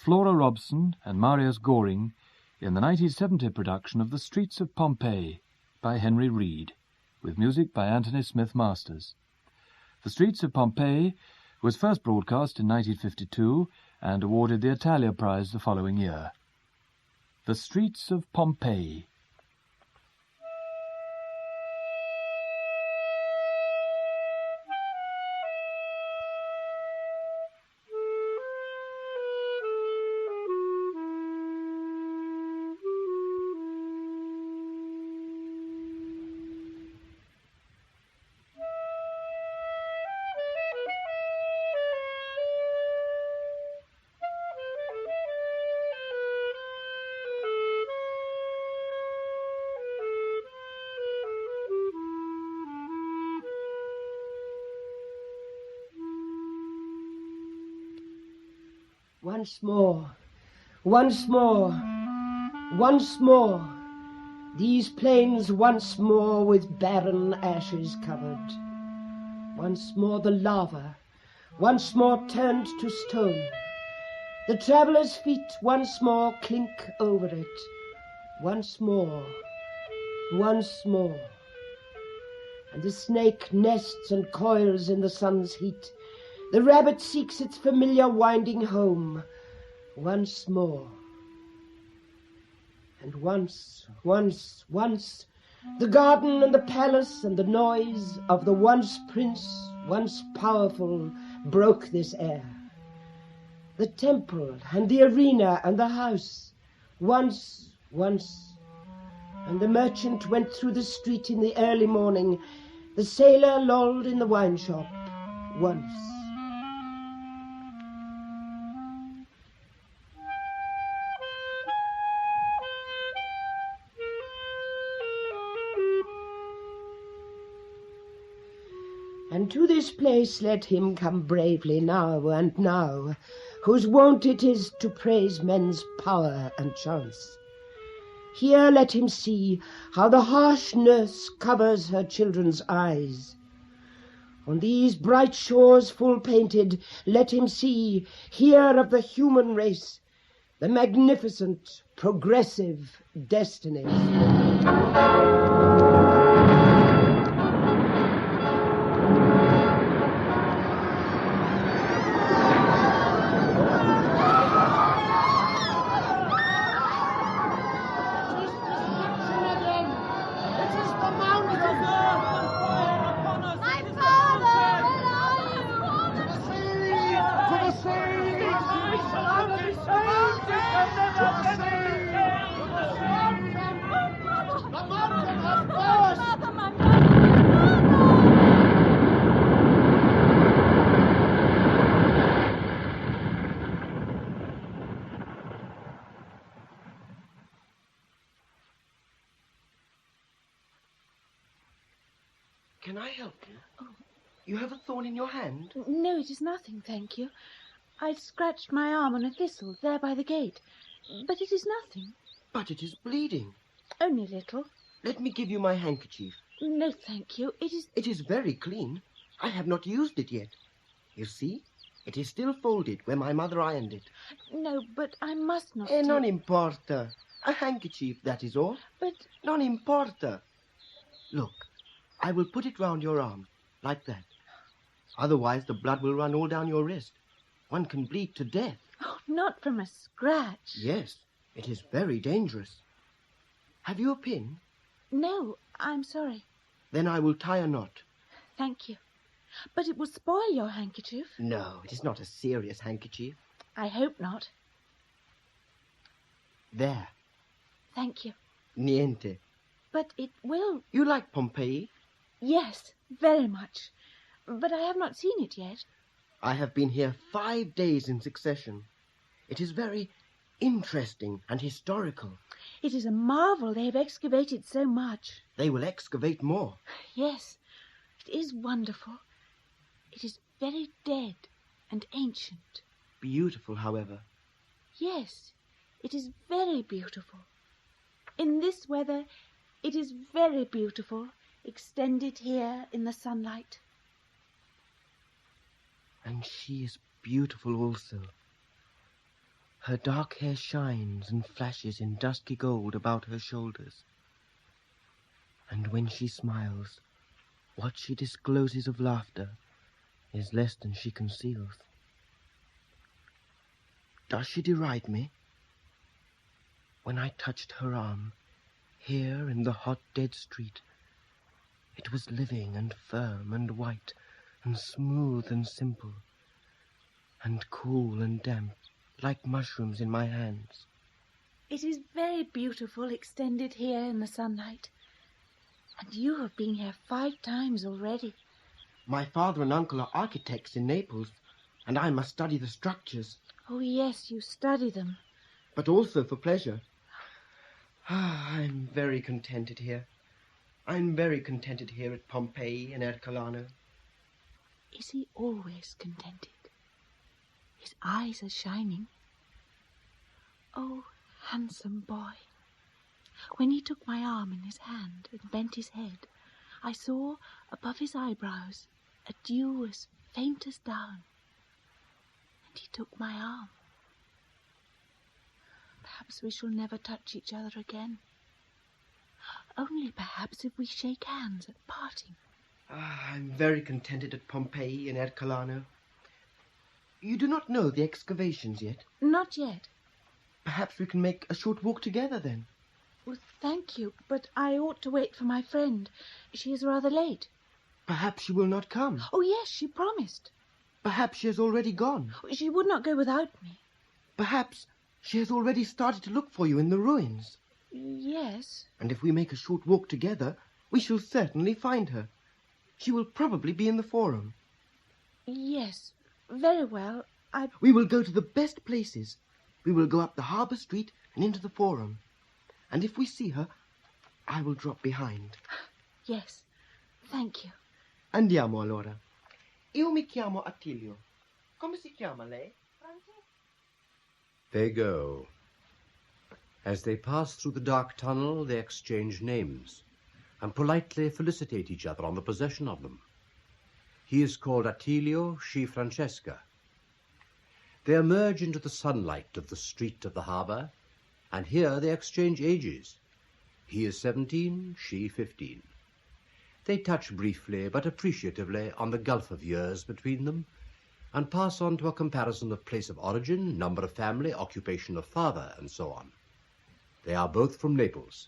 Flora Robson and Marius Goring in the 1970 production of The Streets of Pompeii by Henry Reed, with music by Anthony Smith Masters. The Streets of Pompeii was first broadcast in 1952 and awarded the Italia Prize the following year. The Streets of Pompeii. Once more, once more, once more, these plains once more with barren ashes covered. Once more the lava, once more turned to stone. The traveller's feet once more clink over it. Once more, once more. And the snake nests and coils in the sun's heat. The rabbit seeks its familiar winding home. Once more. And once, the garden and the palace and the noise of the once prince, once powerful, broke this air. The temple and the arena and the house, once, and the merchant went through the street in the early morning, the sailor lolled in the wine shop, once. And to this place let him come bravely now and now, whose wont it is to praise men's power and chance. Here let him see how the harsh nurse covers her children's eyes. On these bright shores full painted, let him see, here of the human race, the magnificent, progressive destiny. Can I help you? Oh. You have a thorn in your hand? No, it is nothing, thank you. I'd scratched my arm on a thistle there by the gate. But it is nothing. But it is bleeding. Only a little. Let me give you my handkerchief. No, thank you. It is very clean. I have not used it yet. You see, it is still folded where my mother ironed it. No, but I must not. Non importa. A handkerchief, that is all. But... Non importa. Look, I will put it round your arm, like that. Otherwise the blood will run all down your wrist. One can bleed to death. Oh, not from a scratch. Yes, it is very dangerous. Have you a pin? No, I'm sorry. Then I will tie a knot. Thank you. But it will spoil your handkerchief. No, it is not a serious handkerchief. I hope not. There. Thank you. Niente. But it will... You like Pompeii? Yes, very much. But I have not seen it yet. I have been here 5 days in succession. It is very interesting and historical. It is a marvel they have excavated so much. They will excavate more. Yes, it is wonderful. It is very dead and ancient. Beautiful, however. Yes, it is very beautiful. In this weather, it is very beautiful, extended here in the sunlight. And she is beautiful also. Her dark hair shines and flashes in dusky gold about her shoulders. And when she smiles, what she discloses of laughter is less than she conceals. Does she deride me? When I touched her arm, here in the hot dead street, it was living and firm and white and smooth and simple, and cool and damp, like mushrooms in my hands. It is very beautiful, extended here in the sunlight. And you have been here 5 times already. My father and uncle are architects in Naples, and I must study the structures. Oh, yes, you study them. But also for pleasure. I'm very contented here. I'm very contented here at Pompeii and at Carleton. Is he always contented? His eyes are shining. Oh, handsome boy. When he took my arm in his hand and bent his head, I saw above his eyebrows a dew as faint as down. And he took my arm. Perhaps we shall never touch each other again. Only perhaps if we shake hands at parting. I'm very contented at Pompeii and at Carleton. You do not know the excavations yet? Not yet. Perhaps we can make a short walk together then. Well, thank you, but I ought to wait for my friend. She is rather late. Perhaps she will not come. Oh, yes, she promised. Perhaps she has already gone. She would not go without me. Perhaps she has already started to look for you in the ruins. Yes. And if we make a short walk together, we shall certainly find her. She will probably be in the forum. Yes, very well. We will go to the best places. We will go up the harbour street and into the forum. And if we see her, I will drop behind. Yes, thank you. Andiamo allora. Io mi chiamo Attilio. Come si chiama lei? They go. As they pass through the dark tunnel, they exchange names and politely felicitate each other on the possession of them. He is called Attilio, she Francesca. They emerge into the sunlight of the street of the harbour, and here they exchange ages. He is 17, she 15. They touch briefly but appreciatively on the gulf of years between them, and pass on to a comparison of place of origin, number of family, occupation of father, and so on. They are both from Naples.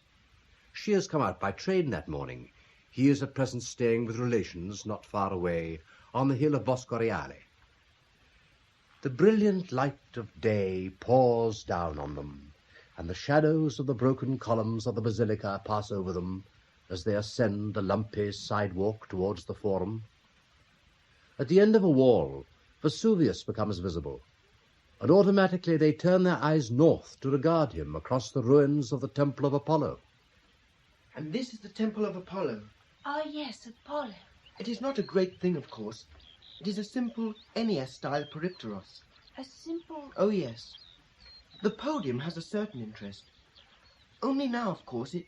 She has come out by train that morning. He is at present staying with relations not far away on the hill of Boscoreale. The brilliant light of day pours down on them, and the shadows of the broken columns of the basilica pass over them as they ascend the lumpy sidewalk towards the forum. At the end of a wall, Vesuvius becomes visible, and automatically they turn their eyes north to regard him across the ruins of the Temple of Apollo. And this is the Temple of Apollo. Ah, yes, Apollo. It is not a great thing, of course. It is a simple Ennius-style peripteros. A simple... Oh, yes. The podium has a certain interest. Only now, of course, it...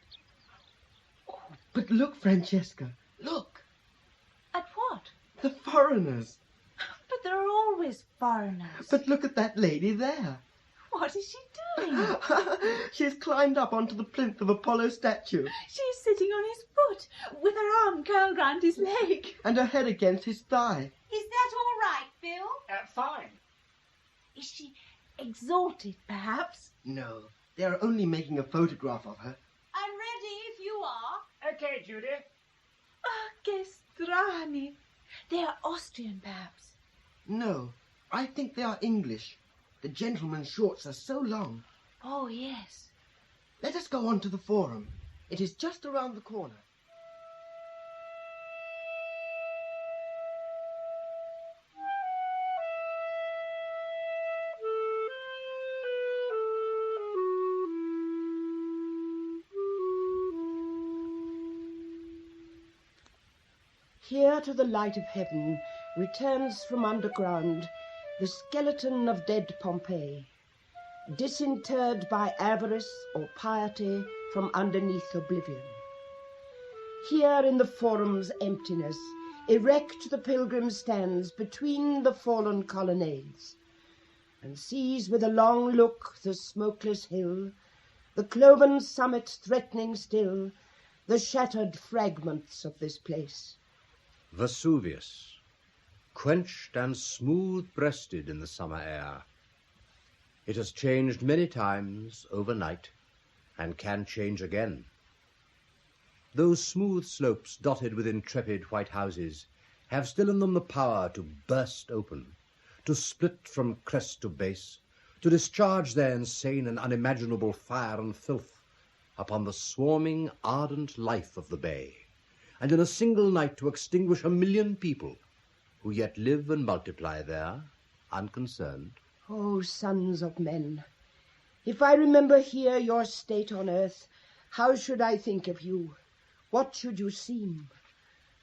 Oh, but look, Francesca, look. At what? The foreigners. But there are always foreigners. But look at that lady there. What is she doing? She has climbed up onto the plinth of Apollo's statue. She's sitting on his foot, with her arm curled round his leg. And her head against his thigh. Is that all right, Bill? Fine. Is she exalted, perhaps? No, they are only making a photograph of her. I'm ready if you are. Okay, Judy. Ah, che strani. They are Austrian, perhaps. No, I think they are English. The gentlemen's shorts are so long. Oh, yes. Let us go on to the forum. It is just around the corner. Here to the light of heaven returns from underground the skeleton of dead Pompeii, disinterred by avarice or piety from underneath oblivion. Here in the forum's emptiness, erect the pilgrim stands between the fallen colonnades. and sees with a long look the smokeless hill, the cloven summit threatening still, the shattered fragments of this place. Vesuvius, quenched and smooth-breasted in the summer air. It has changed many times overnight, and can change again. Those smooth slopes dotted with intrepid white houses have still in them the power to burst open, to split from crest to base, to discharge their insane and unimaginable fire and filth upon the swarming, ardent life of the bay, and in a single night to extinguish 1,000,000 people who yet live and multiply there, unconcerned. O sons of men, if I remember here your state on earth, how should I think of you? What should you seem?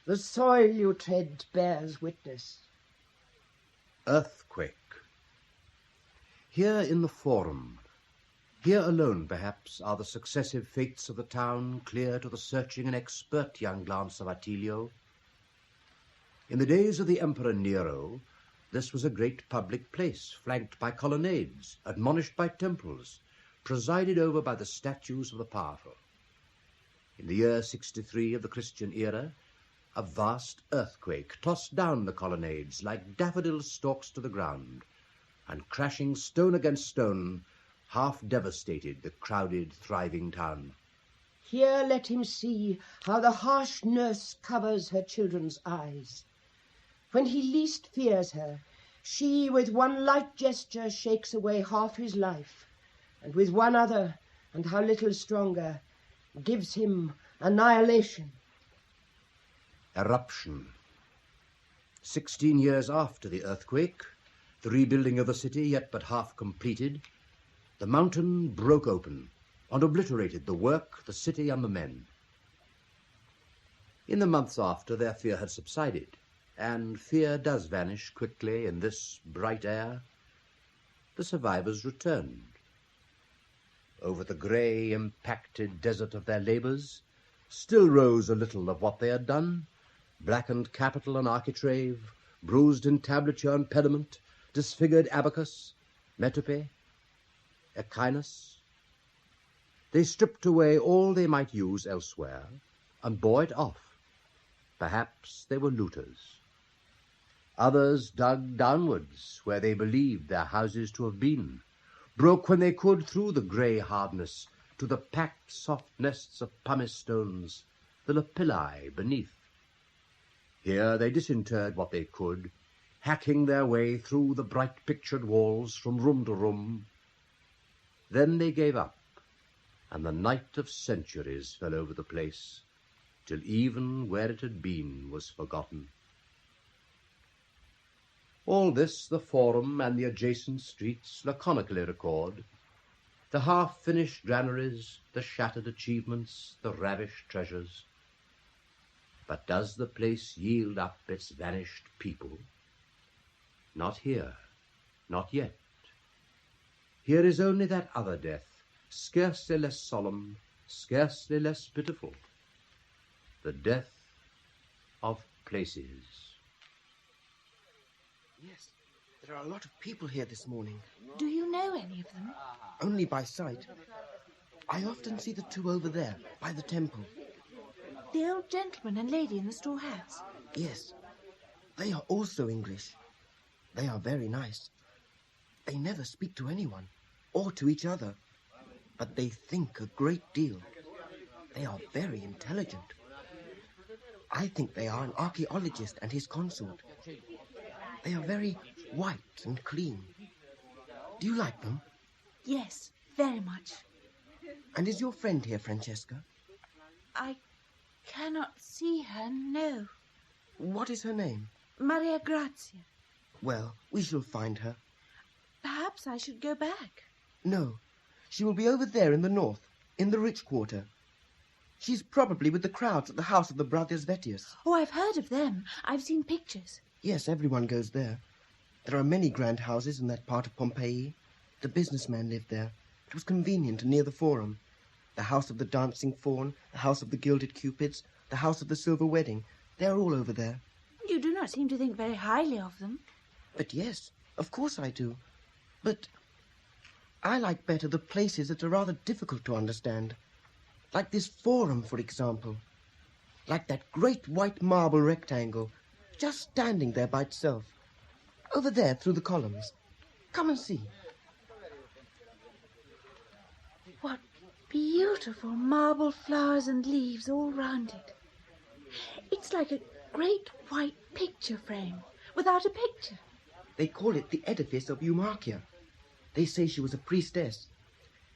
The soil you tread bears witness. Earthquake. Here in the Forum, here alone, perhaps, are the successive fates of the town clear to the searching and expert young glance of Attilio. In the days of the Emperor Nero, this was a great public place, flanked by colonnades, admonished by temples, presided over by the statues of the powerful. In the year 63 of the Christian era, a vast earthquake tossed down the colonnades like daffodil stalks to the ground, and crashing stone against stone, half devastated the crowded, thriving town. Here let him see how the harsh nurse covers her children's eyes. When he least fears her, she with one light gesture shakes away half his life, and with one other, and how little stronger, gives him annihilation. Eruption. 16 years after the earthquake, the rebuilding of the city yet but half completed, the mountain broke open and obliterated the work, the city, and the men. In the months after, their fear had subsided, and fear does vanish quickly in this bright air. The survivors returned. Over the grey, impacted desert of their labours still rose a little of what they had done, blackened capital and architrave, bruised entablature and pediment, disfigured abacus, metope, echinus. They stripped away all they might use elsewhere and bore it off. Perhaps they were looters. Others dug downwards where they believed their houses to have been, broke when they could through the grey hardness to the packed soft nests of pumice stones, the lapilli beneath. Here they disinterred what they could, hacking their way through the bright-pictured walls from room to room. Then they gave up, and the night of centuries fell over the place, till even where it had been was forgotten. All this the Forum and the adjacent streets laconically record, the half-finished granaries, the shattered achievements, the ravished treasures. But does the place yield up its vanished people? Not here, not yet. Here is only that other death, scarcely less solemn, scarcely less pitiful, the death of places. Yes, there are a lot of people here this morning. Do you know any of them? Only by sight. I often see the two over there, by the temple. The old gentleman and lady in the straw hats? Yes, they are also English. They are very nice. They never speak to anyone, or to each other, but they think a great deal. They are very intelligent. I think they are an archaeologist and his consort. They are very white and clean. Do you like them? Yes, very much. And is your friend here, Francesca? I cannot see her, no. What is her name? Maria Grazia. Well, we shall find her. Perhaps I should go back. No, she will be over there in the north, in the rich quarter. She's probably with the crowds at the house of the brothers Vettius. Oh, I've heard of them. I've seen pictures. Yes, everyone goes there. There are many grand houses in that part of Pompeii. The businessman lived there. It was convenient and near the Forum. The house of the dancing faun, the house of the gilded cupids, the house of the silver wedding. They are all over there. You do not seem to think very highly of them. But yes, of course I do. But I like better the places that are rather difficult to understand. Like this forum, for example. Like that great white marble rectangle, just standing there by itself. Over there, through the columns. Come and see. What beautiful marble flowers and leaves all round it. It's like a great white picture frame without a picture. They call it the edifice of Eumarchia. They say she was a priestess.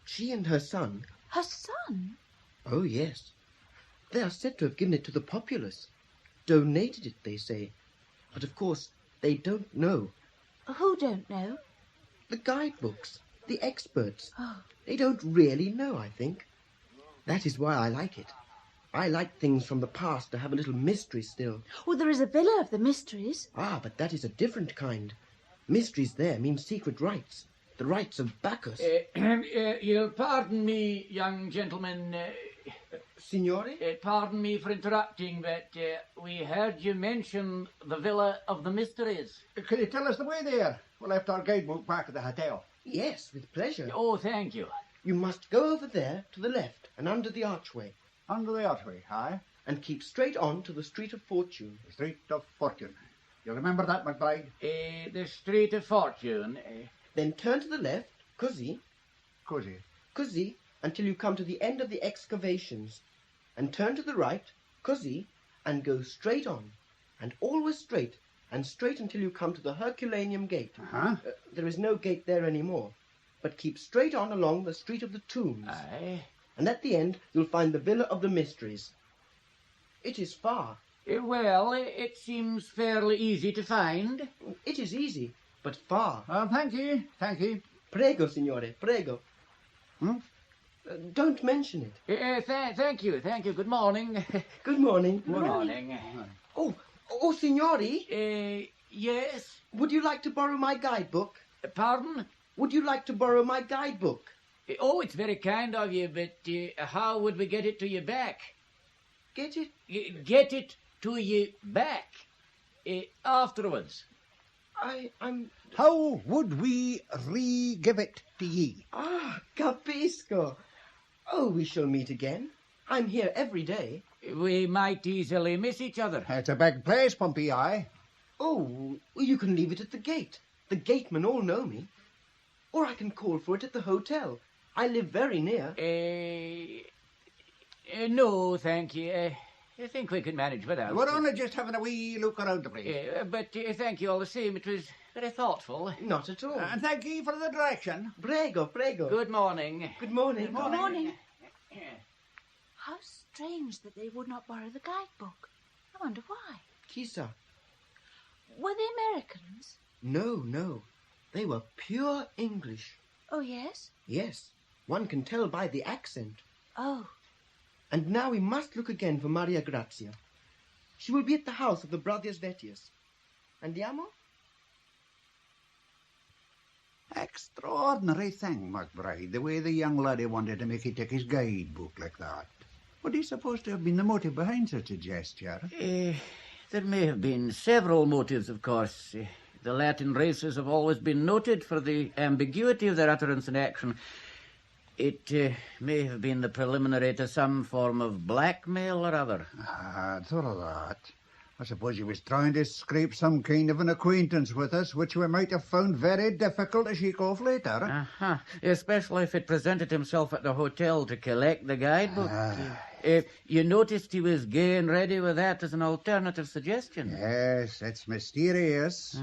She and her son... Her son? Oh, yes. They are said to have given it to the populace. Donated it, they say. But, of course, they don't know. Who don't know? The guidebooks. The experts. Oh. They don't really know, I think. That is why I like it. I like things from the past to have a little mystery still. Oh, there is a villa of the mysteries. Ah, but that is a different kind. Mysteries there mean secret rites. The rites of Bacchus. You'll pardon me, young gentlemen. Signore? Pardon me for interrupting, but we heard you mention the Villa of the Mysteries. Can you tell us the way there? We left our guidebook back at the hotel. Yes, with pleasure. Oh, thank you. You must go over there to the left and under the archway. Under the archway, aye? And keep straight on to the Street of Fortune. The Street of Fortune. You remember that, MacBride? The Street of Fortune. Then turn to the left, così, Così. until you come to the end of the excavations. And turn to the right, così, and go straight on. And always straight, and straight until you come to the Herculaneum Gate. Uh-huh. There is no gate there anymore. But keep straight on along the Street of the Tombs. Aye. And at the end, you'll find the Villa of the Mysteries. It is far. Well, it seems fairly easy to find. It is easy, but far. Thank you. Prego, signore, prego. Don't mention it. Thank you. Good morning. Good morning. Good morning. Oh, signori. Yes? Would you like to borrow my guidebook? Pardon? Would you like to borrow my guidebook? Oh, it's very kind of you, but how would we get it to you back? Get it? Get it to you back. Afterwards. I'm... How would we re-give it to ye? Ah, capisco. Oh, we shall meet again. I'm here every day. We might easily miss each other. It's a big place, Pompeii. Oh, you can leave it at the gate. The gatemen all know me. Or I can call for it at the hotel. I live very near. No, thank you. I think we can manage without. We're only just having a wee look around the place. But thank you all the same. It was very thoughtful. Not at all. And thank ye for the direction. Prego. Good morning. Good morning. Good morning. How strange that they would not borrow the guidebook. I wonder why. Chissà. Were they Americans? No. They were pure English. Oh, yes? Yes. One can tell by the accent. Oh. And now we must look again for Maria Grazia. She will be at the house of the brothers Vettius. Andiamo? Extraordinary thing, MacBride, the way the young laddie wanted to make you take his guidebook like that. What is supposed to have been the motive behind such a gesture? There may have been several motives, of course. The Latin races have always been noted for the ambiguity of their utterance and action. It may have been the preliminary to some form of blackmail or other. I thought of that. I suppose he was trying to scrape some kind of an acquaintance with us, which we might have found very difficult to shake off later. Especially if it presented himself at the hotel to collect the guidebook. You noticed he was gay and ready with that as an alternative suggestion. Yes, it's mysterious.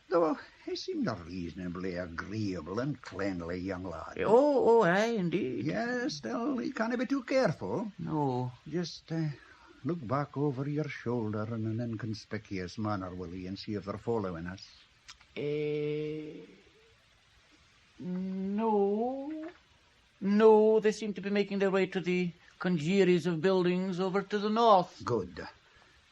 Though he seemed a reasonably agreeable and cleanly young lad. Oh, aye, indeed. Yes, still, he can't be too careful. No. Just look back over your shoulder in an inconspicuous manner, will he, and see if they're following us. No, they seem to be making their way to the congeries of buildings over to the north. Good.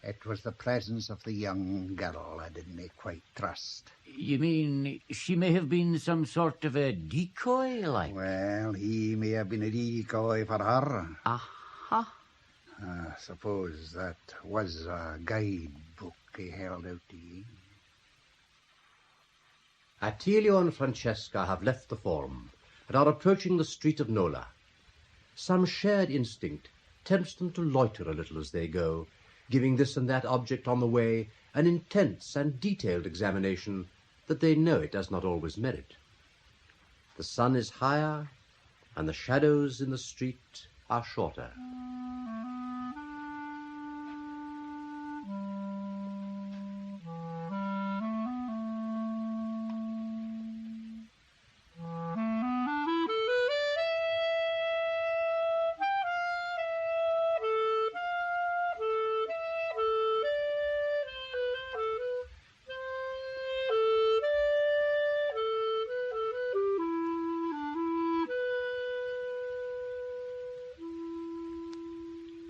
It was the presence of the young girl I didn't quite trust. You mean she may have been some sort of a decoy, like? Well, he may have been a decoy for her. Aha. I suppose that was a guidebook he held out to you. Attilio and Francesca have left the Forum and are approaching the street of Nola. Some shared instinct tempts them to loiter a little as they go, giving this and that object on the way an intense and detailed examination that they know it does not always merit. The sun is higher, and the shadows in the street are shorter.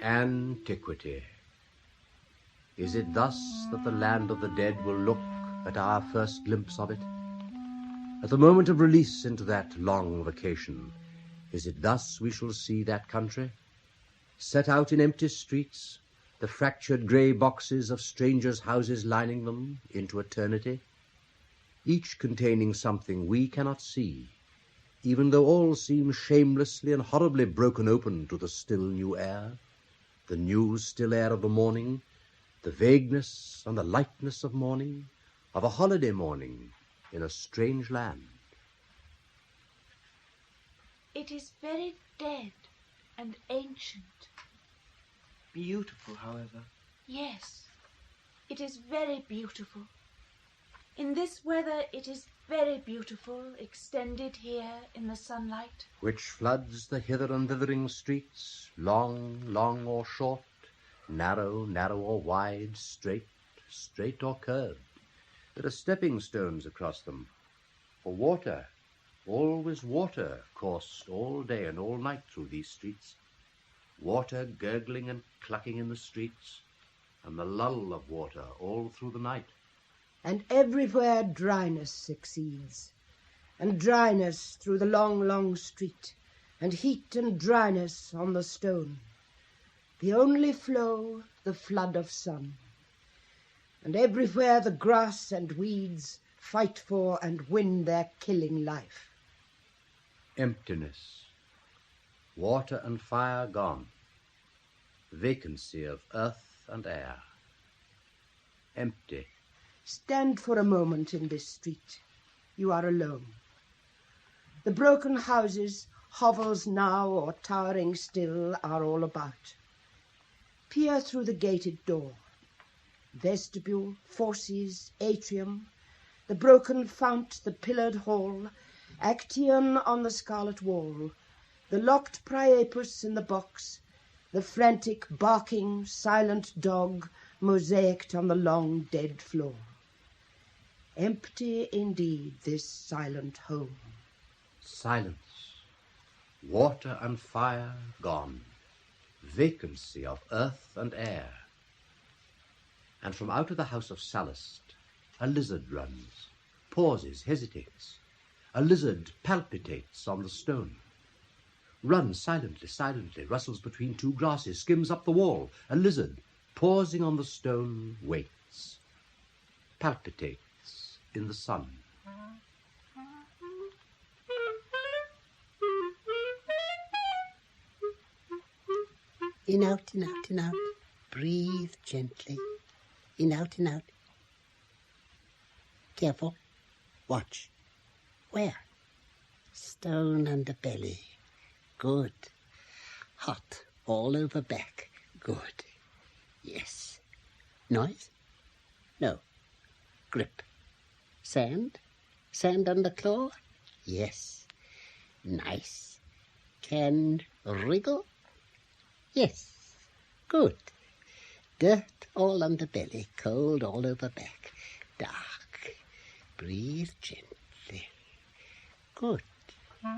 Antiquity. Is it thus that the land of the dead will look at our first glimpse of it? At the moment of release into that long vacation, is it thus we shall see that country? Set out in empty streets, the fractured grey boxes of strangers' houses lining them into eternity, each containing something we cannot see, even though all seem shamelessly and horribly broken open to the still new air, the new still air of the morning, the vagueness and the lightness of morning, of a holiday morning in a strange land. It is very dead and ancient. Beautiful, however. Yes, it is very beautiful. In this weather it is very beautiful, extended here in the sunlight. Which floods the hither and thithering streets, long, long or short, narrow, narrow or wide, straight, straight or curved. There are stepping stones across them. For water, always water, coursed all day and all night through these streets. Water gurgling and clucking in the streets, and the lull of water all through the night. And everywhere dryness succeeds, and dryness through the long, long street, and heat and dryness on the stone. The only flow, the flood of sun. And everywhere the grass and weeds fight for and win their killing life. Emptiness. Water and fire gone. Vacancy of earth and air. Empty. Stand for a moment in this street. You are alone. The broken houses, hovels now or towering still, are all about. Peer through the gated door. Vestibule, fauces, atrium, the broken fount, the pillared hall, Actaeon on the scarlet wall, the locked priapus in the box, the frantic, barking, silent dog mosaicked on the long, dead floor. Empty indeed, this silent home. Silence. Water and fire gone. Vacancy of earth and air. And from out of the house of Sallust, a lizard runs, pauses, hesitates. A lizard palpitates on the stone. Runs silently, silently, rustles between two grasses, skims up the wall. A lizard, pausing on the stone, waits. Palpitates in the sun. In, out, in, out, in, out. Breathe gently. In, out, in, out. Careful. Watch. Where? Stone under belly. Good. Hot all over back. Good. Yes. Noise? No. Grip. Sand? Sand under claw? Yes. Nice. Can wriggle? Yes. Good. Dirt all under belly, cold all over back. Dark. Breathe gently. Good. In,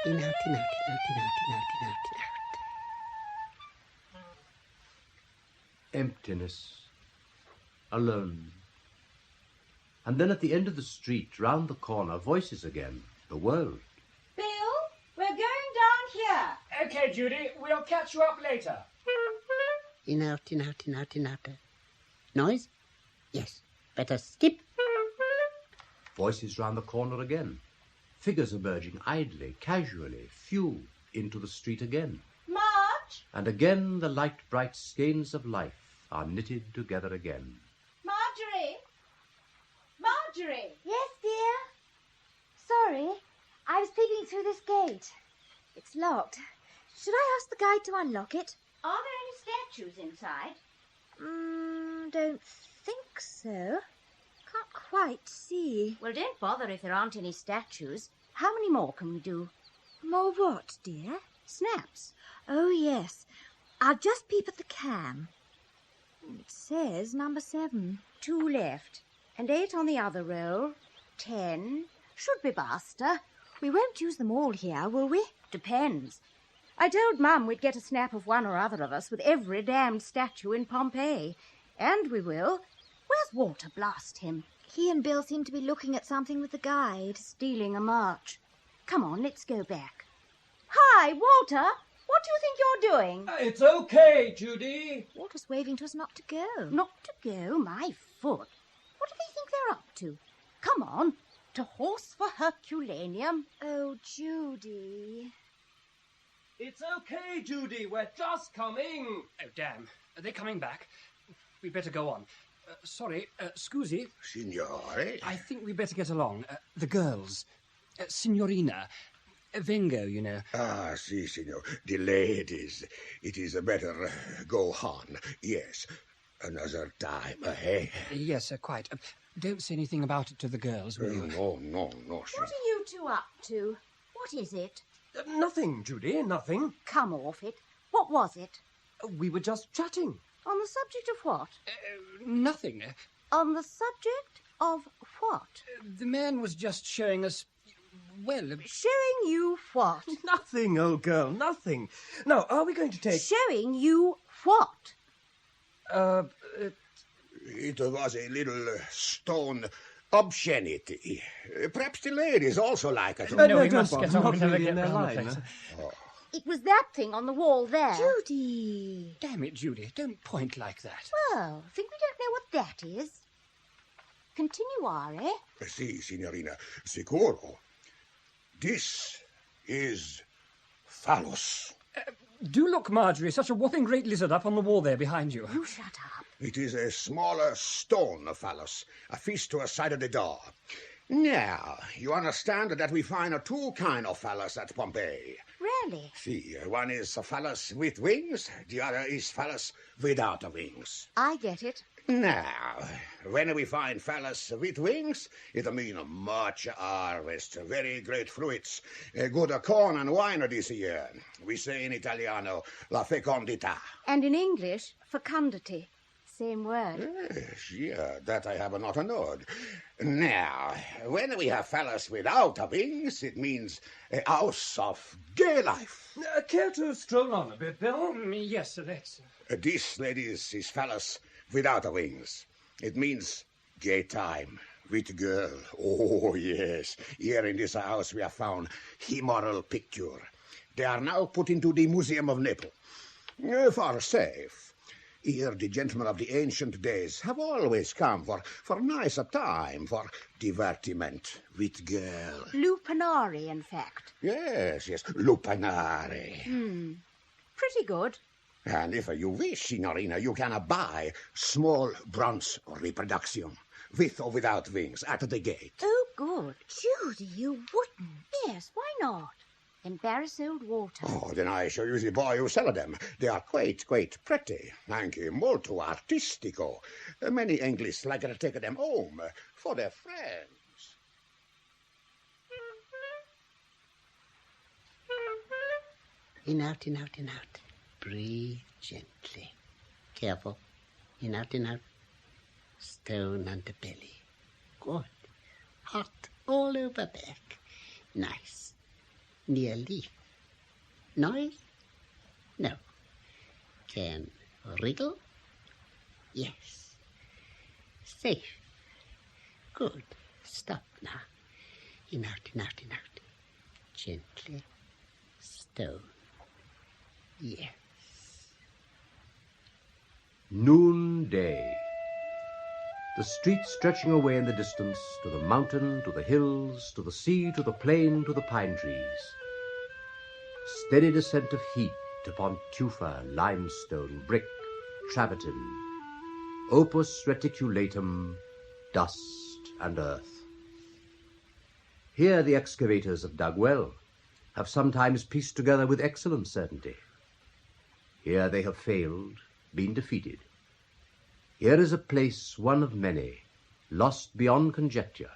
out, in, out, in, out, in, out, in, out, in, out, in, out. Emptiness. Alone. And then at the end of the street, round the corner, voices again. The world. Bill, we're going down here. Okay, Judy, we'll catch you up later. In, out, in, out, in, out, in, out. Noise? Yes. Better skip. Voices round the corner again. Figures emerging idly, casually, few, into the street again. Marge! And again the light bright skeins of life are knitted together again. Margery! Margery! Yes, dear? Sorry, I was peeping through this gate. It's locked. Should I ask the guide to unlock it? Are there any statues inside? Don't think so. Can't quite see. Well, don't bother if there aren't any statues. How many more can we do? More what, dear? Snaps. Oh, yes. I'll just peep at the cam. It says number 7. 2 left. And 8 on the other roll. 10. Should be basta. We won't use them all here, will we? Depends. I told Mum we'd get a snap of one or other of us with every damned statue in Pompeii. And we will. Where's Walter? Blast him. He and Bill seem to be looking at something with the guide. Stealing a march. Come on, let's go back. Hi, Walter. What do you think you're doing? It's okay, Judy. Walter's waving to us not to go. Not to go? My foot. What do they think they're up to? Come on. To horse for Herculaneum. Oh, Judy. It's okay, Judy. We're just coming. Oh, damn. Are they coming back? We'd better go on. Sorry, scusi. Signore? I think we'd better get along. The girls. Signorina. Vengo, you know. Ah, si, signor. The ladies. It is better go on. Yes. Another time, eh? Yes, quite. Don't say anything about it to the girls, will you? No, What are you two up to? What is it? Nothing, Judy, nothing. Come off it. What was it? We were just chatting. On the subject of what? Nothing. On the subject of what? The man was just showing us, well... Showing you what? Nothing, old girl, nothing. Now, are we going to take... Showing you what? It was a little stone obscenity. Perhaps the ladies also like it. No, we must get on. Really in their line. It was that thing on the wall there. Judy! Damn it, Judy, don't point like that. Well, think we don't know what that is. Continuare. Si, signorina, sicuro. This is phallus. Do look, Margery, such a whopping great lizard up on the wall there behind you. You shut up. It is a smaller stone phallus, affixed to a side of the door. Now, you understand that we find 2 kinds of phallus at Pompeii. Really? See, one is a phallus with wings, the other is phallus without wings. I get it. Now, when we find phallus with wings, it means much harvest, very great fruits, good corn and wine this year. We say in Italiano, la fecondità. And in English, fecundity. Same word. Yes, yeah, that I have not known. Now, when we have phallus without wings, it means a house of gay life. Care to stroll on a bit, Bill? Yes, let's. This, ladies, is phallus without wings. It means gay time with girl. Oh, yes. Here in this house we have found immoral picture. They are now put into the Museum of Naples. For safe. Here the gentlemen of the ancient days have always come for nice time, for divertiment with girl. Lupanari, in fact. Yes, lupanare. Pretty good. And if you wish, signorina, you can buy small bronze reproduction, with or without wings, at the gate. Oh, good. Judy, you wouldn't. Yes, why not? Embarrass old Walter. Oh, then I show you the boy who sell them. They are quite pretty. Anche molto artistico. Many English like to take them home for their friends. In, out, in, out, in, out. Breathe gently. Careful. In, out, in, out. Stone under belly. Good. Hot all over back. Nice. Near leaf. Noise? No. Can wriggle? Yes. Safe. Good. Stop now. In, out, in, out, in, out. Gently. Stone. Yes. Noonday. The streets stretching away in the distance, to the mountain, to the hills, to the sea, to the plain, to the pine trees. Steady descent of heat upon tufa, limestone, brick, travertine, opus reticulatum, dust and earth. Here the excavators have dug well, have sometimes pieced together with excellent certainty. Here they have failed, been defeated. Here is a place, one of many, lost beyond conjecture,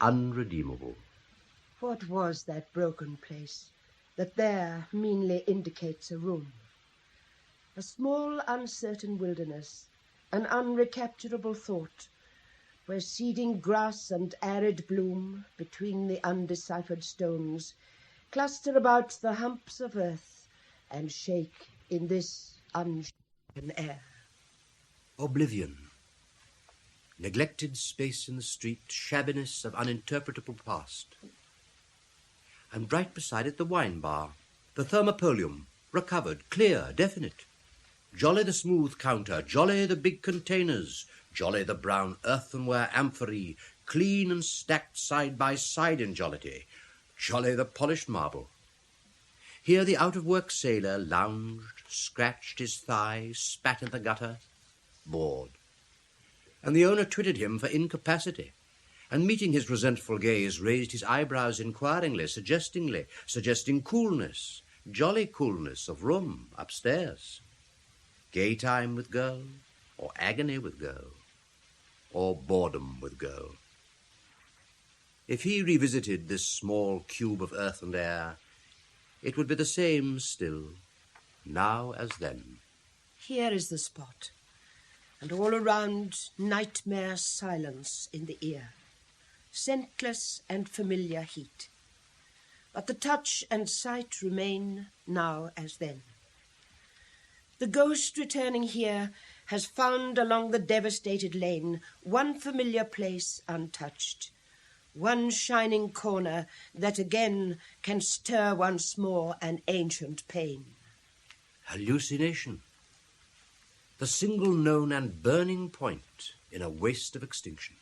unredeemable. What was that broken place that there meanly indicates a room? A small, uncertain wilderness, an unrecapturable thought, where seeding grass and arid bloom between the undeciphered stones cluster about the humps of earth and shake in this unshaken air. Oblivion. Neglected space in the street, shabbiness of uninterpretable past. And right beside it the wine bar, the thermopolium, recovered, clear, definite. Jolly the smooth counter, jolly the big containers, jolly the brown earthenware amphorae, clean and stacked side by side in jollity, jolly the polished marble. Here the out-of-work sailor lounged, scratched his thigh, spat in the gutter, bored. And the owner twitted him for incapacity, and meeting his resentful gaze, raised his eyebrows inquiringly, suggesting coolness, jolly coolness of room upstairs. Gay time with girl, or agony with girl, or boredom with girl. If he revisited this small cube of earth and air, it would be the same still, now as then. Here is the spot, and all around nightmare silence in the ear, scentless and familiar heat. But the touch and sight remain now as then. The ghost returning here has found along the devastated lane one familiar place untouched, one shining corner that again can stir once more an ancient pain. Hallucination. The single known and burning point in a waste of extinction.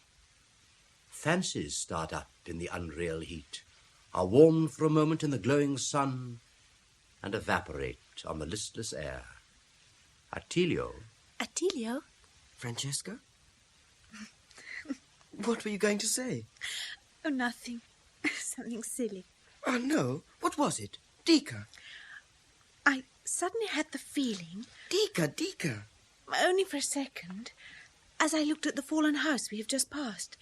Fancies start up in the unreal heat, are warmed for a moment in the glowing sun, and evaporate on the listless air. Attilio. Attilio? Francesca? What were you going to say? Oh, nothing. Something silly. Oh, no. What was it? Dica. I suddenly had the feeling... Dica. Only for a second, as I looked at the fallen house we have just passed,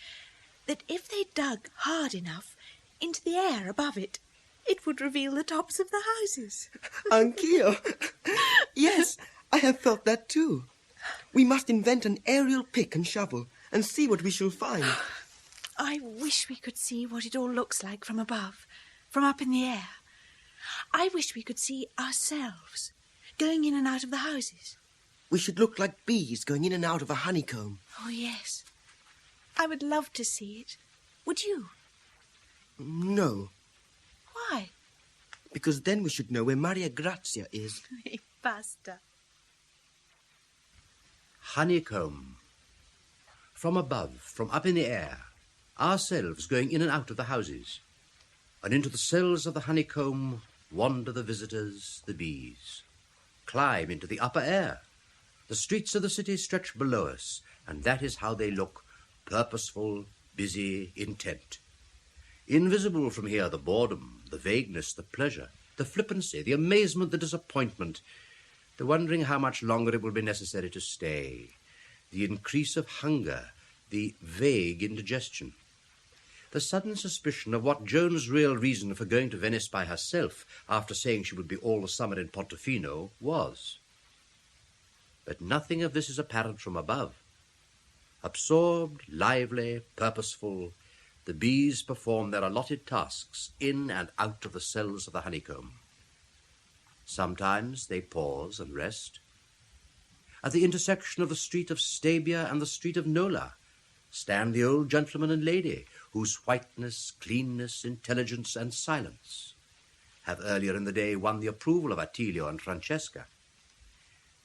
that if they dug hard enough into the air above it, it would reveal the tops of the houses. Anch'io. Yes, I have felt that too. We must invent an aerial pick and shovel and see what we shall find. I wish we could see what it all looks like from above, from up in the air. I wish we could see ourselves going in and out of the houses. We should look like bees going in and out of a honeycomb. Oh, yes. I would love to see it. Would you? No. Why? Because then we should know where Maria Grazia is. Basta. Honeycomb. From above, from up in the air, ourselves going in and out of the houses. And into the cells of the honeycomb wander the visitors, the bees. Climb into the upper air. The streets of the city stretch below us, and that is how they look, purposeful, busy, intent. Invisible from here, the boredom, the vagueness, the pleasure, the flippancy, the amazement, the disappointment, the wondering how much longer it will be necessary to stay, the increase of hunger, the vague indigestion, the sudden suspicion of what Joan's real reason for going to Venice by herself after saying she would be all the summer in Portofino was. But nothing of this is apparent from above. Absorbed, lively, purposeful, the bees perform their allotted tasks in and out of the cells of the honeycomb. Sometimes they pause and rest. At the intersection of the street of Stabia and the street of Nola stand the old gentleman and lady whose whiteness, cleanness, intelligence, and silence have earlier in the day won the approval of Attilio and Francesca.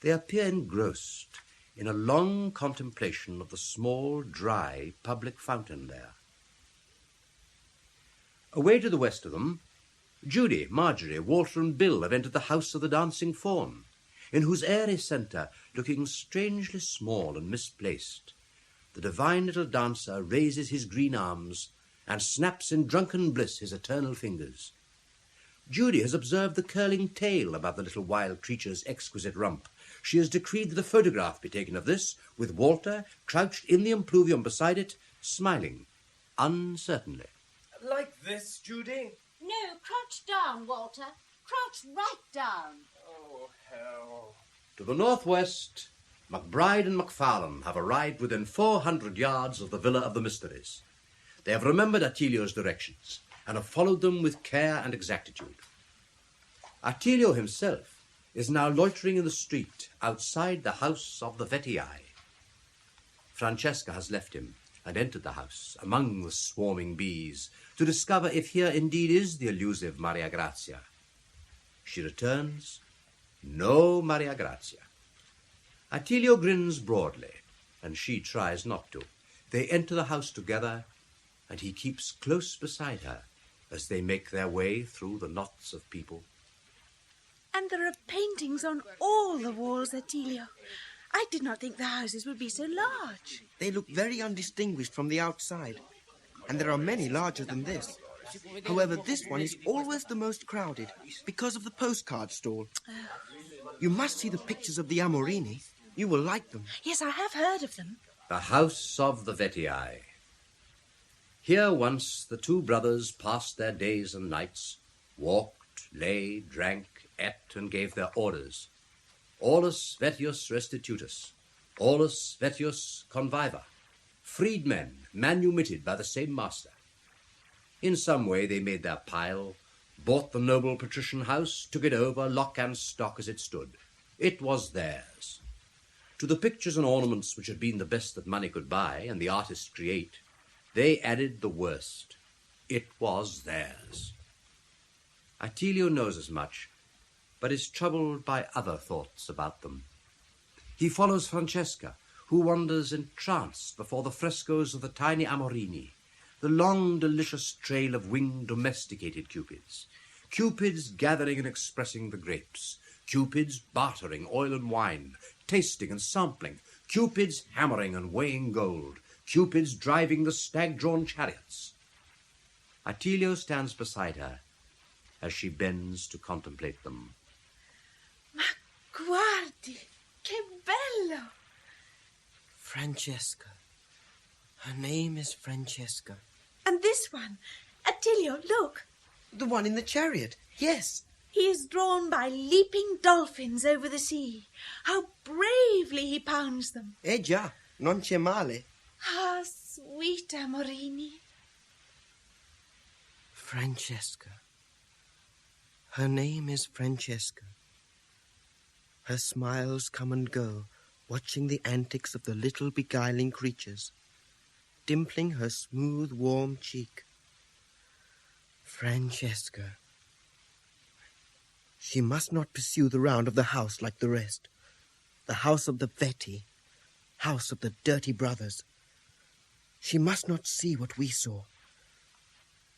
They appear engrossed in a long contemplation of the small, dry, public fountain there. Away to the west of them, Judy, Margery, Walter and Bill have entered the house of the dancing faun, in whose airy centre, looking strangely small and misplaced, the divine little dancer raises his green arms and snaps in drunken bliss his eternal fingers. Judy has observed the curling tail above the little wild creature's exquisite rump. She has decreed that a photograph be taken of this, with Walter crouched in the impluvium beside it, smiling uncertainly. Like this, Judy? No, crouch down, Walter. Crouch right down. Oh, hell. To the northwest, MacBride and MacFarlane have arrived within 400 yards of the Villa of the Mysteries. They have remembered Attilio's directions and have followed them with care and exactitude. Attilio himself is now loitering in the street outside the house of the Vettii. Francesca has left him and entered the house among the swarming bees to discover if here indeed is the elusive Maria Grazia. She returns, no Maria Grazia. Attilio grins broadly, and she tries not to. They enter the house together, and he keeps close beside her as they make their way through the knots of people. And there are paintings on all the walls, Attilio. I did not think the houses would be so large. They look very undistinguished from the outside, and there are many larger than this. However, this one is always the most crowded because of the postcard stall. You must see the pictures of the Amorini. You will like them. Yes, I have heard of them. The house of the Vettii. Here once the two brothers passed their days and nights, walked, lay, drank, ate, and gave their orders. Aulus Vetius restitutus, Aulus Vetius conviva, freedmen manumitted by the same master. In some way they made their pile, bought the noble patrician house, took it over, lock and stock as it stood. It was theirs. To the pictures and ornaments which had been the best that money could buy and the artists create, they added the worst. It was theirs. Attilio knows as much, but is troubled by other thoughts about them. He follows Francesca, who wanders entranced before the frescoes of the tiny Amorini, the long, delicious trail of winged, domesticated cupids. Cupids gathering and expressing the grapes. Cupids bartering oil and wine, tasting and sampling. Cupids hammering and weighing gold. Cupids driving the stag-drawn chariots. Attilio stands beside her as she bends to contemplate them. Ma guardi, che bello! Francesca. Her name is Francesca. And this one, Attilio, look. The one in the chariot, yes. He is drawn by leaping dolphins over the sea. How bravely he pounds them. Eh già, non c'è male. Ah, sweet Amorini. Francesca. Her name is Francesca. Her smiles come and go, watching the antics of the little beguiling creatures, dimpling her smooth, warm cheek. Francesca. She must not pursue the round of the house like the rest. The house of the Vettii, house of the dirty brothers. She must not see what we saw.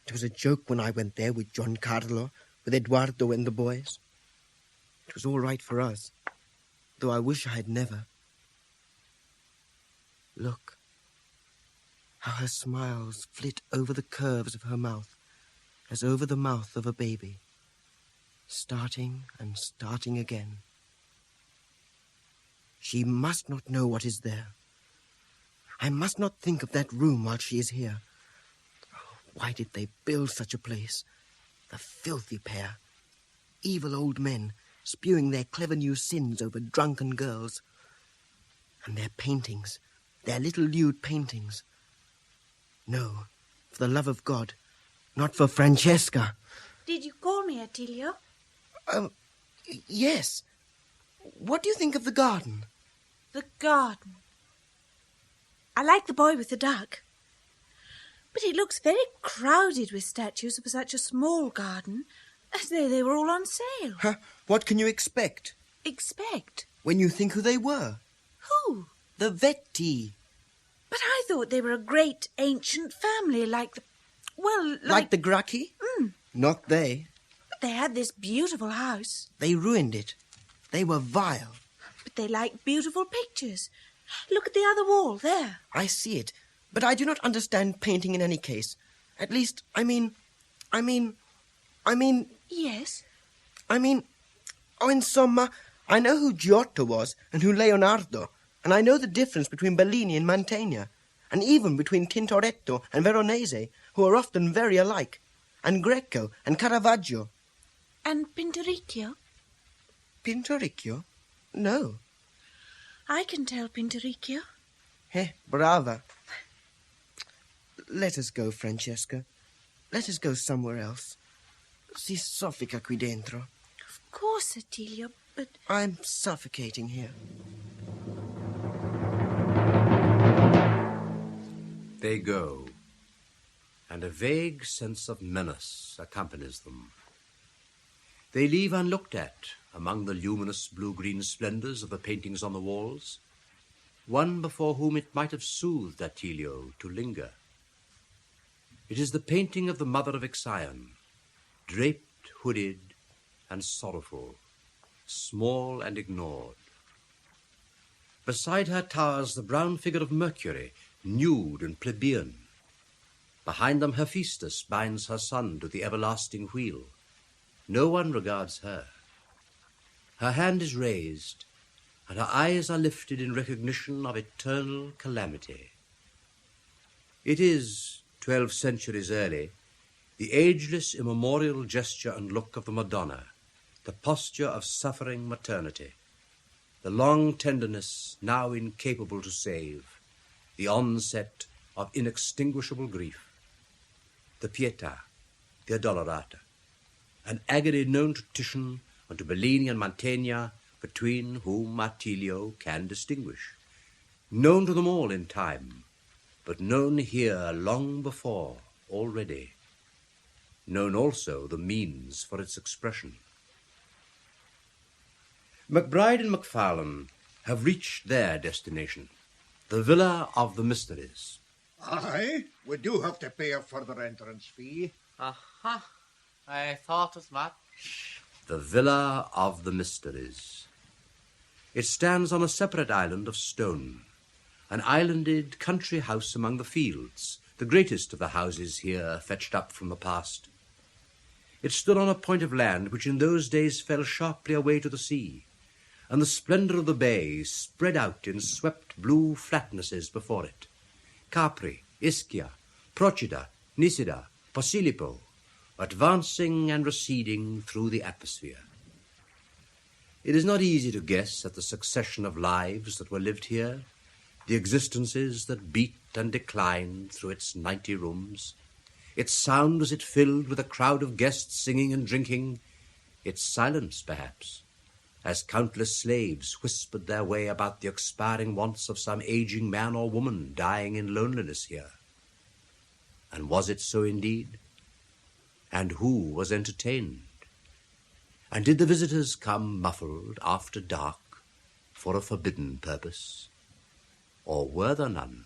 It was a joke when I went there with John Carlo, with Eduardo and the boys. It was all right for us, though I wish I had never. Look, how her smiles flit over the curves of her mouth, as over the mouth of a baby, starting and starting again. She must not know what is there. I must not think of that room while she is here. Oh, why did they build such a place? The filthy pair. Evil old men, spewing their clever new sins over drunken girls. And their paintings, their little lewd paintings. No, for the love of God, not for Francesca. Did you call me, Attilio? Yes. What do you think of the garden? The garden. I like the boy with the duck. But it looks very crowded with statues for such a small garden, as though they were all on sale. What can you expect? Expect? When you think who they were. Who? The Vetti. But I thought they were a great ancient family, like the Gracchi? Not they. But they had this beautiful house. They ruined it. They were vile. But they like beautiful pictures. Look at the other wall, there. I see it, but I do not understand painting in any case. At least, I mean... Yes? Insomma, I know who Giotto was and who Leonardo, and I know the difference between Bellini and Mantegna, and even between Tintoretto and Veronese, who are often very alike, and Greco and Caravaggio. And Pinturicchio? Pinturicchio? No. I can tell Pinturicchio. Brava. Let us go, Francesca. Let us go somewhere else. Si soffoca qui dentro. Of course, Attilio, but... I'm suffocating here. They go, and a vague sense of menace accompanies them. They leave unlooked at among the luminous blue-green splendours of the paintings on the walls, one before whom it might have soothed Attilio to linger. It is the painting of the Mother of Ixion, draped, hooded, and sorrowful, small and ignored. Beside her towers the brown figure of Mercury, nude and plebeian. Behind them Hephaestus binds her son to the everlasting wheel. No one regards her. Her hand is raised, and her eyes are lifted in recognition of eternal calamity. It is, 12 centuries early, the ageless, immemorial gesture and look of the Madonna, the posture of suffering maternity, the long tenderness now incapable to save, the onset of inextinguishable grief, the Pietà, the Addolorata, an agony known to Titian and to Bellini and Mantegna, between whom Attilio can distinguish, known to them all in time, but known here long before already, known also the means for its expression. MacBride and MacFarlane have reached their destination, the Villa of the Mysteries. Aye, we do have to pay a further entrance fee. Aha, I thought as much. The Villa of the Mysteries. It stands on a separate island of stone, an islanded country house among the fields, the greatest of the houses here fetched up from the past. It stood on a point of land which in those days fell sharply away to the sea, and the splendour of the bay spread out in swept blue flatnesses before it. Capri, Ischia, Procida, Nisida, Posilipo, advancing and receding through the atmosphere. It is not easy to guess at the succession of lives that were lived here, the existences that beat and declined through its 90 rooms, its sound as it filled with a crowd of guests singing and drinking, its silence, perhaps, as countless slaves whispered their way about the expiring wants of some aging man or woman dying in loneliness here. And was it so indeed? And who was entertained? And did the visitors come muffled after dark for a forbidden purpose? Or were there none?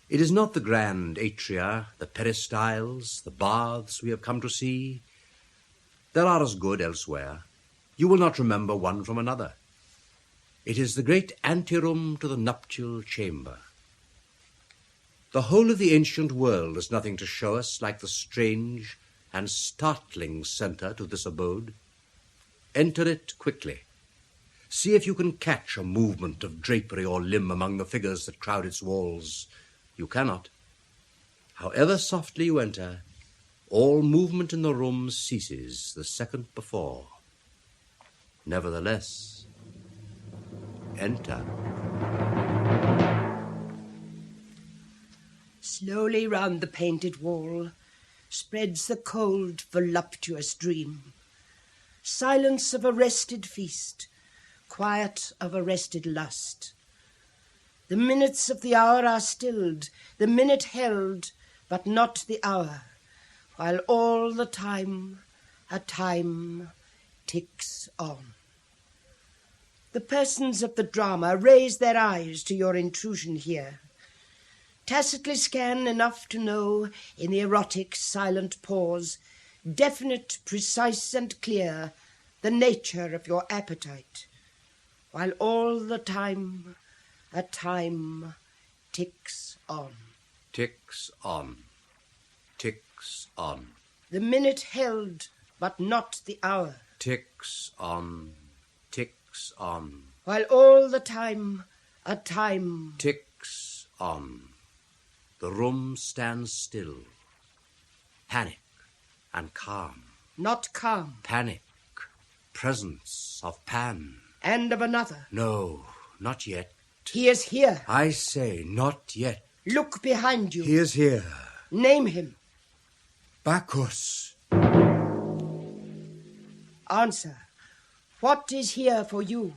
It is not the grand atria, the peristyles, the baths we have come to see. There are as good elsewhere. You will not remember one from another. It is the great anteroom to the nuptial chamber. The whole of the ancient world has nothing to show us like the strange and startling centre to this abode. Enter it quickly. See if you can catch a movement of drapery or limb among the figures that crowd its walls. You cannot. However softly you enter, all movement in the room ceases the second before. Nevertheless, enter. Slowly round the painted wall spreads the cold, voluptuous dream. Silence of arrested feast, quiet of arrested lust. The minutes of the hour are stilled, the minute held, but not the hour, while all the time, a time ticks on. The persons of the drama raise their eyes to your intrusion here. Tacitly scan enough to know, in the erotic silent pause, definite, precise and clear, the nature of your appetite, while all the time, a time ticks on. Ticks on. Ticks on. The minute held, but not the hour. Ticks on. Ticks on. While all the time, a time ticks on. The room stands still. Panic and calm. Not calm. Panic. Presence of Pan. And of another. No, not yet. He is here. I say, not yet. Look behind you. He is here. Name him. Bacchus. Answer. What is here for you?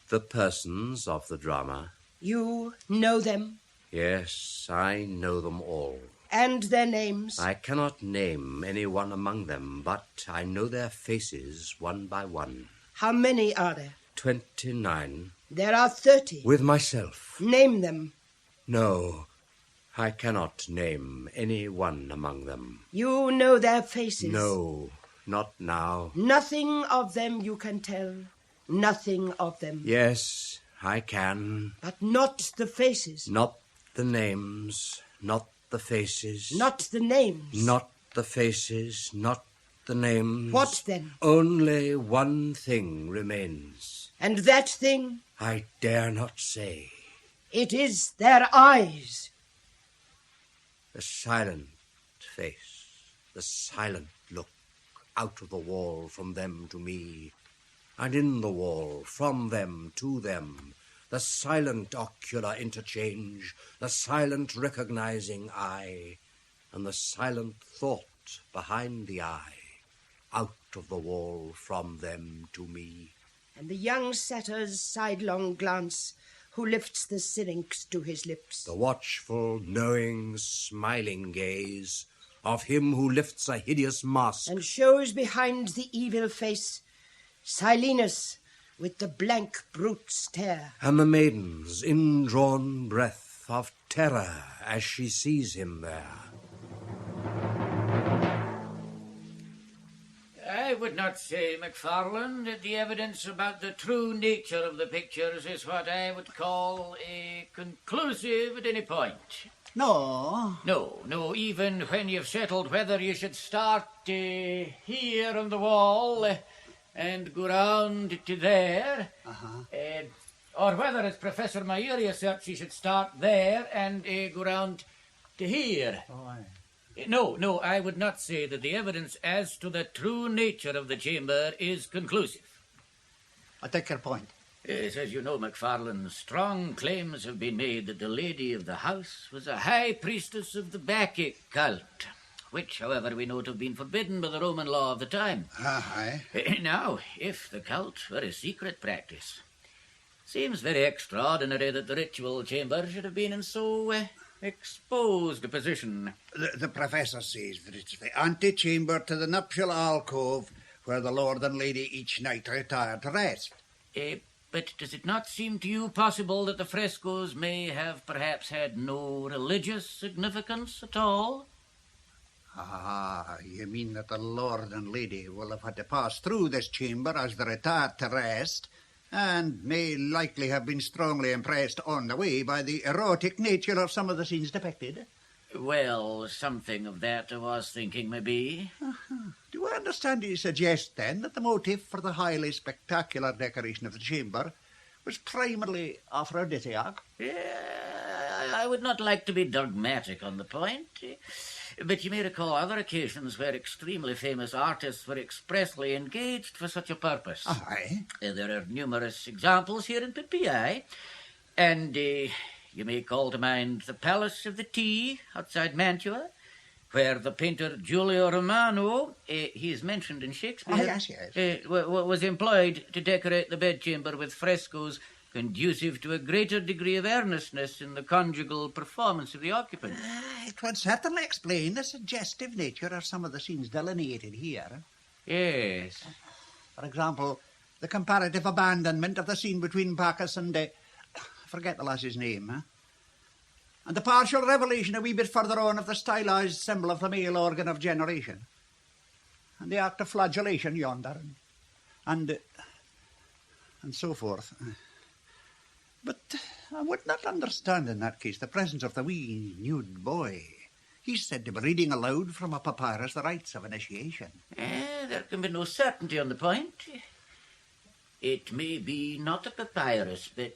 The persons of the drama. You know them? Yes, I know them all. And their names? I cannot name any one among them, but I know their faces one by one. How many are there? 29. There are 30. With myself. Name them. No, I cannot name any one among them. You know their faces? No, not now. Nothing of them you can tell? Nothing of them? Yes, I can. But not the faces? Not the names, not the faces. Not the names? Not the faces, not the names. What then? Only one thing remains. And that thing? I dare not say. It is their eyes. The silent face, the silent look, out of the wall from them to me, and in the wall from them to them, the silent ocular interchange, the silent recognizing eye, and the silent thought behind the eye, out of the wall from them to me. And the young satyr's sidelong glance, who lifts the syrinx to his lips. The watchful, knowing, smiling gaze of him who lifts a hideous mask. And shows behind the evil face Silenus with the blank brute stare. And the maiden's indrawn breath of terror as she sees him there. I would not say, MacFarlane, that the evidence about the true nature of the pictures is what I would call conclusive at any point. No. No, even when you've settled whether you should start here on the wall and go round to there, or whether, as Professor Marius asserts, you should start there and go round to here. Oh, aye. No, I would not say that the evidence as to the true nature of the chamber is conclusive. I take your point. Yes, as you know, MacFarlane, strong claims have been made that the lady of the house was a high priestess of the Bacchic cult, which, however, we know to have been forbidden by the Roman law of the time. Aye. Now, if the cult were a secret practice, seems very extraordinary that the ritual chamber should have been in so exposed a position. The professor says that it's the antechamber to the nuptial alcove where the lord and lady each night retire to rest. But does it not seem to you possible that the frescoes may have perhaps had no religious significance at all? Ah, you mean that the lord and lady will have had to pass through this chamber as they retired to rest, and may likely have been strongly impressed on the way by the erotic nature of some of the scenes depicted? Well, something of that I was thinking, maybe. Do I understand you suggest, then, that the motive for the highly spectacular decoration of the chamber was primarily aphrodisiac? I would not like to be dogmatic on the point, but you may recall other occasions where extremely famous artists were expressly engaged for such a purpose. Aye. There are numerous examples here in Pompeii, and you may call to mind the Palace of the Tea outside Mantua, where the painter Giulio Romano, he is mentioned in Shakespeare, yes. Was employed to decorate the bedchamber with frescoes conducive to a greater degree of earnestness in the conjugal performance of the occupant. It would certainly explain the suggestive nature of some of the scenes delineated here. Yes. For example, the comparative abandonment of the scene between Bacchus and... I forget the lass's name, huh? And the partial revelation a wee bit further on of the stylised symbol of the male organ of generation. And the act of flagellation yonder, and so forth. But I would not understand in that case the presence of the wee nude boy. He's said to be reading aloud from a papyrus the rites of initiation. There can be no certainty on the point. It may be not a papyrus, but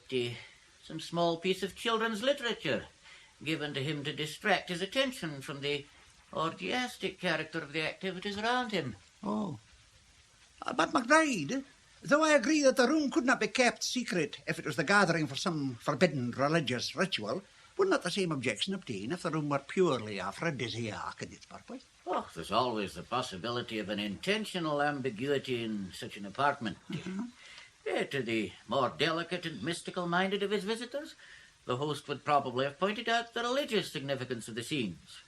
some small piece of children's literature given to him to distract his attention from the orgiastic character of the activities around him. Oh. But MacBride, though I agree that the room could not be kept secret if it was the gathering for some forbidden religious ritual, would not the same objection obtain if the room were purely aphrodisiac in its purpose? Oh, there's always the possibility of an intentional ambiguity in such an apartment. To the more delicate and mystical-minded of his visitors, the host would probably have pointed out the religious significance of the scenes,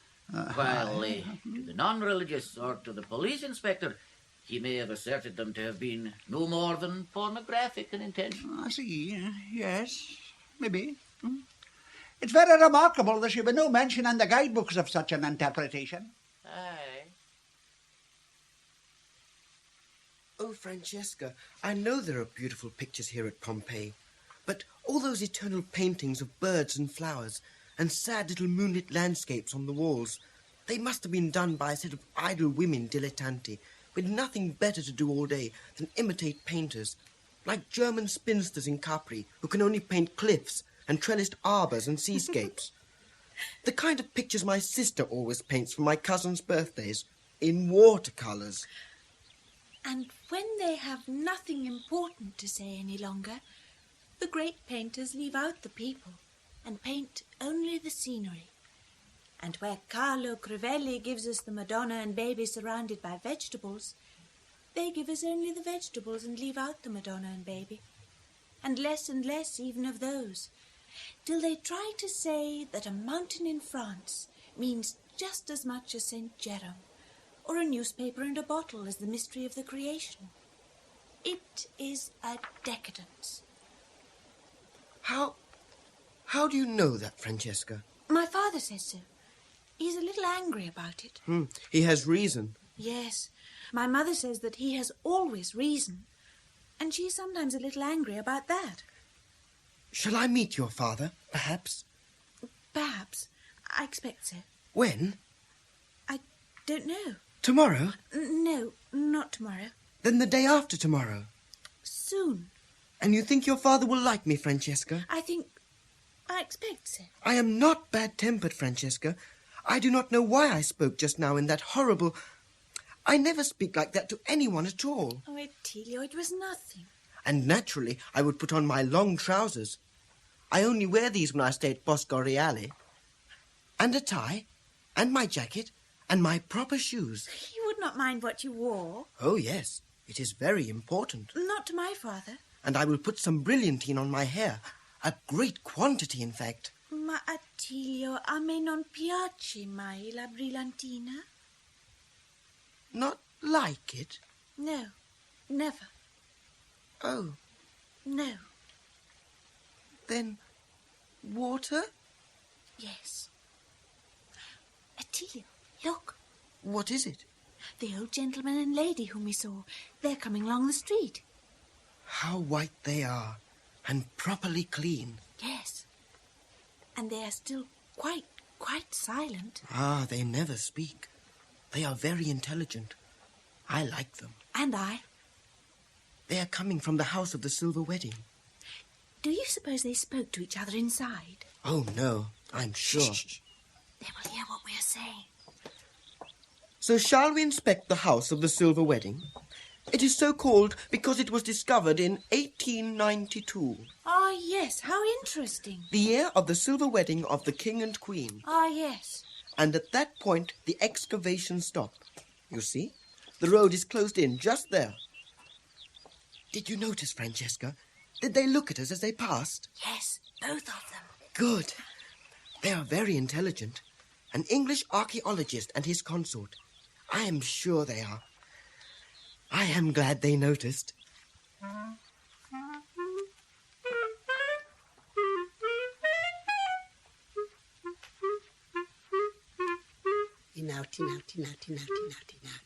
while to the non-religious or to the police inspector, he may have asserted them to have been no more than pornographic in intention. I see, yes, maybe. It's very remarkable there should be no mention in the guidebooks of such an interpretation. Aye. Oh, Francesca, I know there are beautiful pictures here at Pompeii, but all those eternal paintings of birds and flowers and sad little moonlit landscapes on the walls, they must have been done by a set of idle women dilettanti, with nothing better to do all day than imitate painters, like German spinsters in Capri who can only paint cliffs and trellised arbours and seascapes. The kind of pictures my sister always paints for my cousins' birthdays, in watercolours. And when they have nothing important to say any longer, the great painters leave out the people and paint only the scenery. And where Carlo Crivelli gives us the Madonna and baby surrounded by vegetables, they give us only the vegetables and leave out the Madonna and baby. And less even of those, till they try to say that a mountain in France means just as much as St. Jerome, or a newspaper and a bottle as the mystery of the creation. It is a decadence. How do you know that, Francesca? My father says so. He's a little angry about it. He has reason. Yes. My mother says that he has always reason, and she's sometimes a little angry about that. Shall I meet your father, perhaps? Perhaps. I expect so. When? I don't know. Tomorrow? No, not tomorrow. Then the day after tomorrow? Soon. And you think your father will like me, Francesca? I expect so. I am not bad-tempered, Francesca. I do not know why I spoke just now in that horrible... I never speak like that to anyone at all. Oh, Attilio, it was nothing. And naturally, I would put on my long trousers. I only wear these when I stay at Bosco Reale. And a tie, and my jacket, and my proper shoes. You would not mind what you wore? Oh, yes. It is very important. Not to my father. And I will put some brilliantine on my hair. A great quantity, in fact. Ma Attilio, a me non piace mai la brillantina? Not like it? No, never. Oh. No. Then water? Yes. Attilio, look. What is it? The old gentleman and lady whom we saw. They're coming along the street. How white they are, and properly clean. Yes. And they are still quite silent. Ah, they never speak. They are very intelligent. I like them. And I. They are coming from the house of the silver wedding. Do you suppose they spoke to each other inside? Oh, no, I'm sure. Shh. They will hear what we are saying. So shall we inspect the house of the silver wedding? It is so called because it was discovered in 1892. Ah, yes, how interesting. The year of the silver wedding of the king and queen. Ah, yes. And at that point, the excavation stopped. You see? The road is closed in just there. Did you notice, Francesca? Did they look at us as they passed? Yes, both of them. Good. They are very intelligent. An English archaeologist and his consort. I am sure they are. I am glad they noticed. In, out, in, out, in, out, in, out, in, out, in, out.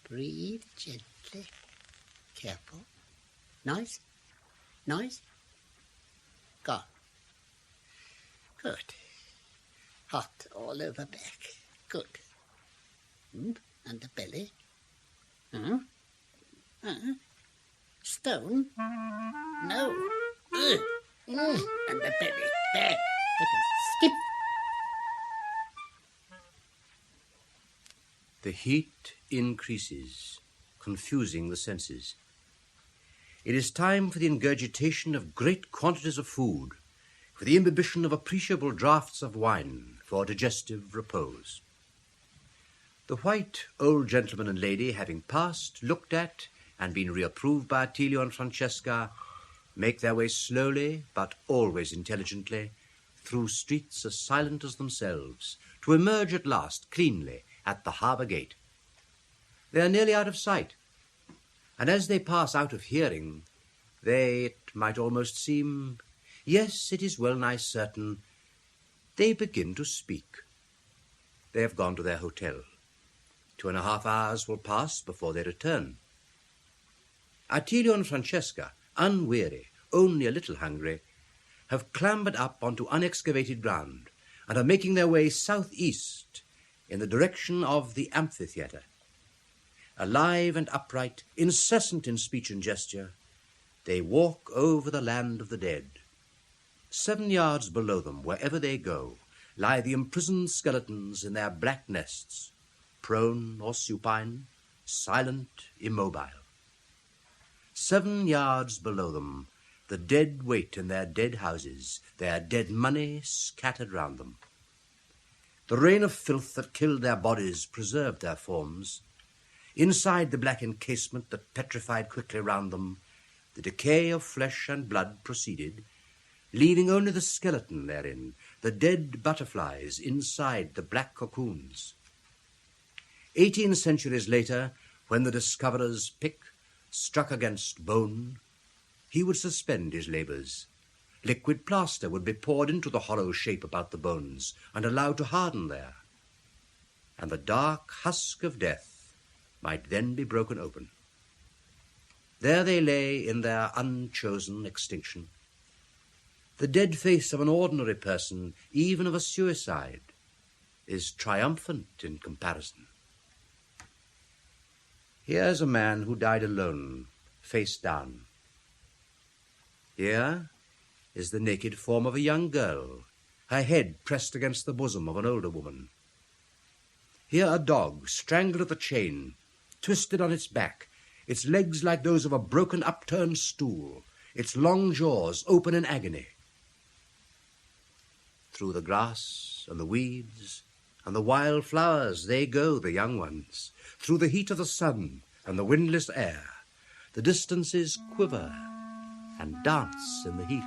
Breathe gently. Careful. Noise. Noise. Gone. Good. Hot all over back. Good. And the belly. Stone. No. And the belly. There. Better skip. The heat increases, confusing the senses. It is time for the ingurgitation of great quantities of food, for the imbibition of appreciable draughts of wine, for digestive repose. The white old gentleman and lady, having passed, looked at, and been reapproved by Attilio and Francesca, make their way slowly, but always intelligently, through streets as silent as themselves, to emerge at last cleanly at the harbour gate. They are nearly out of sight, and as they pass out of hearing, they, it might almost seem, yes, it is well nigh certain, they begin to speak. They have gone to their hotel. 2.5 hours will pass before they return. Attilio and Francesca, unweary, only a little hungry, have clambered up onto unexcavated ground and are making their way southeast in the direction of the amphitheatre. Alive and upright, incessant in speech and gesture, they walk over the land of the dead. 7 yards below them, wherever they go, lie the imprisoned skeletons in their black nests, prone or supine, silent, immobile. 7 yards below them, the dead wait in their dead houses, their dead money scattered round them. The rain of filth that killed their bodies preserved their forms. Inside the black encasement that petrified quickly round them, the decay of flesh and blood proceeded, leaving only the skeleton therein, the dead butterflies inside the black cocoons. 18 centuries later, when the discoverer's pick struck against bone, he would suspend his labours. Liquid plaster would be poured into the hollow shape about the bones and allowed to harden there, and the dark husk of death might then be broken open. There they lay in their unchosen extinction. The dead face of an ordinary person, even of a suicide, is triumphant in comparison. Here's a man who died alone, face down. Here is the naked form of a young girl, her head pressed against the bosom of an older woman. Here a dog, strangled at the chain, twisted on its back, its legs like those of a broken upturned stool, its long jaws open in agony. Through the grass and the weeds and the wild flowers they go, the young ones, through the heat of the sun and the windless air. The distances quiver and dance in the heat.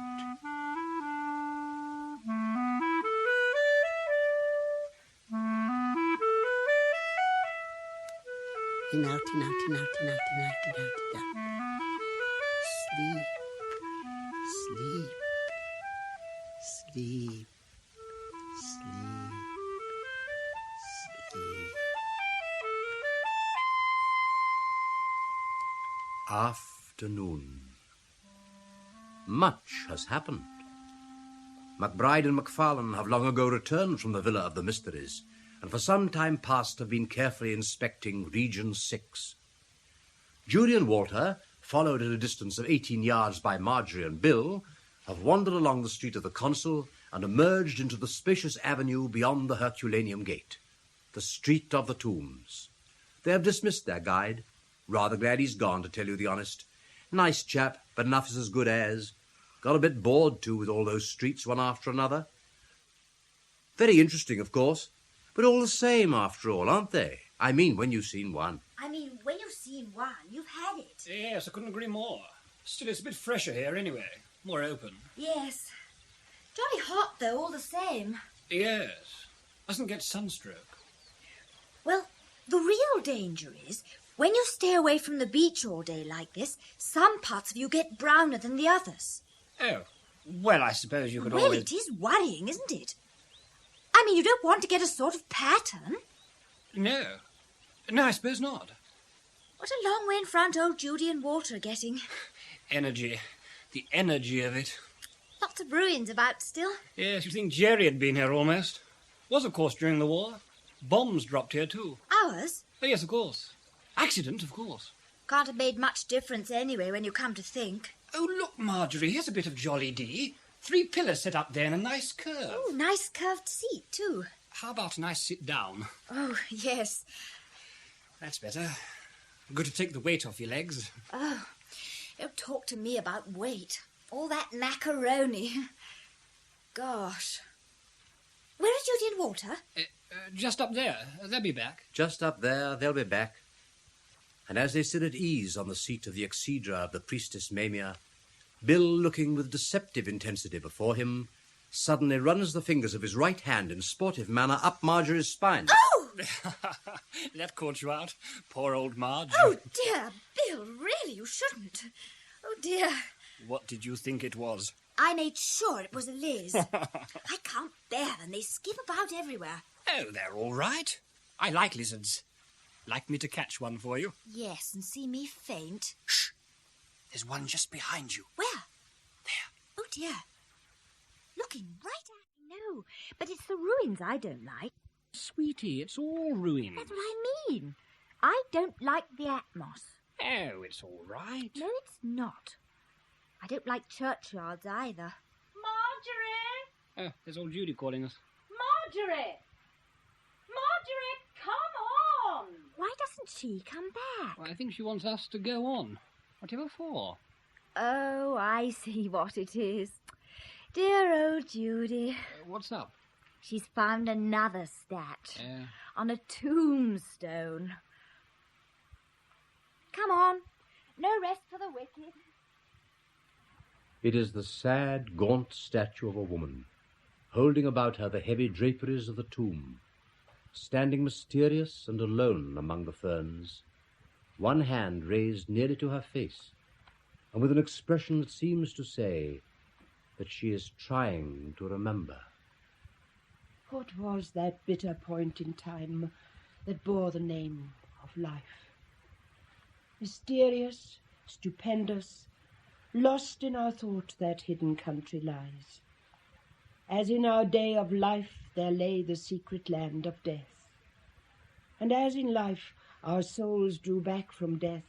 In, out, in, out, in, out, in, out, in, out, in, out, in, out. Sleep, sleep, sleep, sleep, sleep. Afternoon. Much has happened. MacBride and MacFarlane have long ago returned from the Villa of the Mysteries, and for some time past have been carefully inspecting Region 6. Judy and Walter, followed at a distance of 18 yards by Margery and Bill, have wandered along the street of the Consul and emerged into the spacious avenue beyond the Herculaneum Gate, the Street of the Tombs. They have dismissed their guide. Rather glad he's gone, to tell you the honest. Nice chap, but enough is as good as. Got a bit bored, too, with all those streets, one after another. Very interesting, of course, but all the same, after all, aren't they? I mean, when you've seen one. I mean, when you've seen one, you've had it. Yes, I couldn't agree more. Still, it's a bit fresher here anyway. More open. Yes. Jolly hot, though, all the same. Yes. Mustn't get sunstroke. Well, the real danger is When you stay away from the beach all day like this, some parts of you get browner than the others. Oh, well, I suppose you could Well, always... it is worrying, isn't it? I mean, you don't want to get a sort of pattern. No. No, I suppose not. What a long way in front old Judy and Walter are getting. Energy. The energy of it. Lots of ruins about still. Yes, you think Jerry had been here almost. Was, of course, during the war. Bombs dropped here, too. Ours? Oh, yes, of course. Accident, of course. Can't have made much difference anyway when you come to think. Oh, look, Margery, here's a bit of jolly D. 3 pillars set up there in a nice curve. Oh, nice curved seat, too. How about a nice sit down? Oh, yes. That's better. Good to take the weight off your legs. Oh, don't talk to me about weight. All that macaroni. Gosh. Where are Judy and Walter? Just up there. They'll be back. Just up there, they'll be back. And as they sit at ease on the seat of the exedra of the priestess Mamia, Bill, looking with deceptive intensity before him, suddenly runs the fingers of his right hand in sportive manner up Margery's spine. Oh! That caught you out. Poor old Marge. Oh, dear, Bill, really, you shouldn't. Oh, dear. What did you think it was? I made sure it was a Liz. I can't bear them. They skip about everywhere. Oh, they're all right. I like lizards. Like me to catch one for you? Yes, and see me faint. Shh. There's one just behind you. Where? There. Oh, dear. Looking right at me. No, but it's the ruins I don't like. Sweetie, it's all ruins. That's what I mean. I don't like the atmos. Oh, it's all right. No, it's not. I don't like churchyards either. Margery! Oh, there's old Judy calling us. Margery! Margery, come on! Why doesn't she come back? Well, I think she wants us to go on. Whatever for? Oh, I see what it is. Dear old Judy. What's up? She's found another stat on a tombstone. Come on. No rest for the wicked. It is the sad, gaunt statue of a woman, holding about her the heavy draperies of the tomb, standing mysterious and alone among the ferns, one hand raised nearly to her face, and with an expression that seems to say that she is trying to remember. What was that bitter point in time that bore the name of life? Mysterious, stupendous, lost in our thought that hidden country lies. As in our day of life there lay the secret land of death. And as in life our souls drew back from death,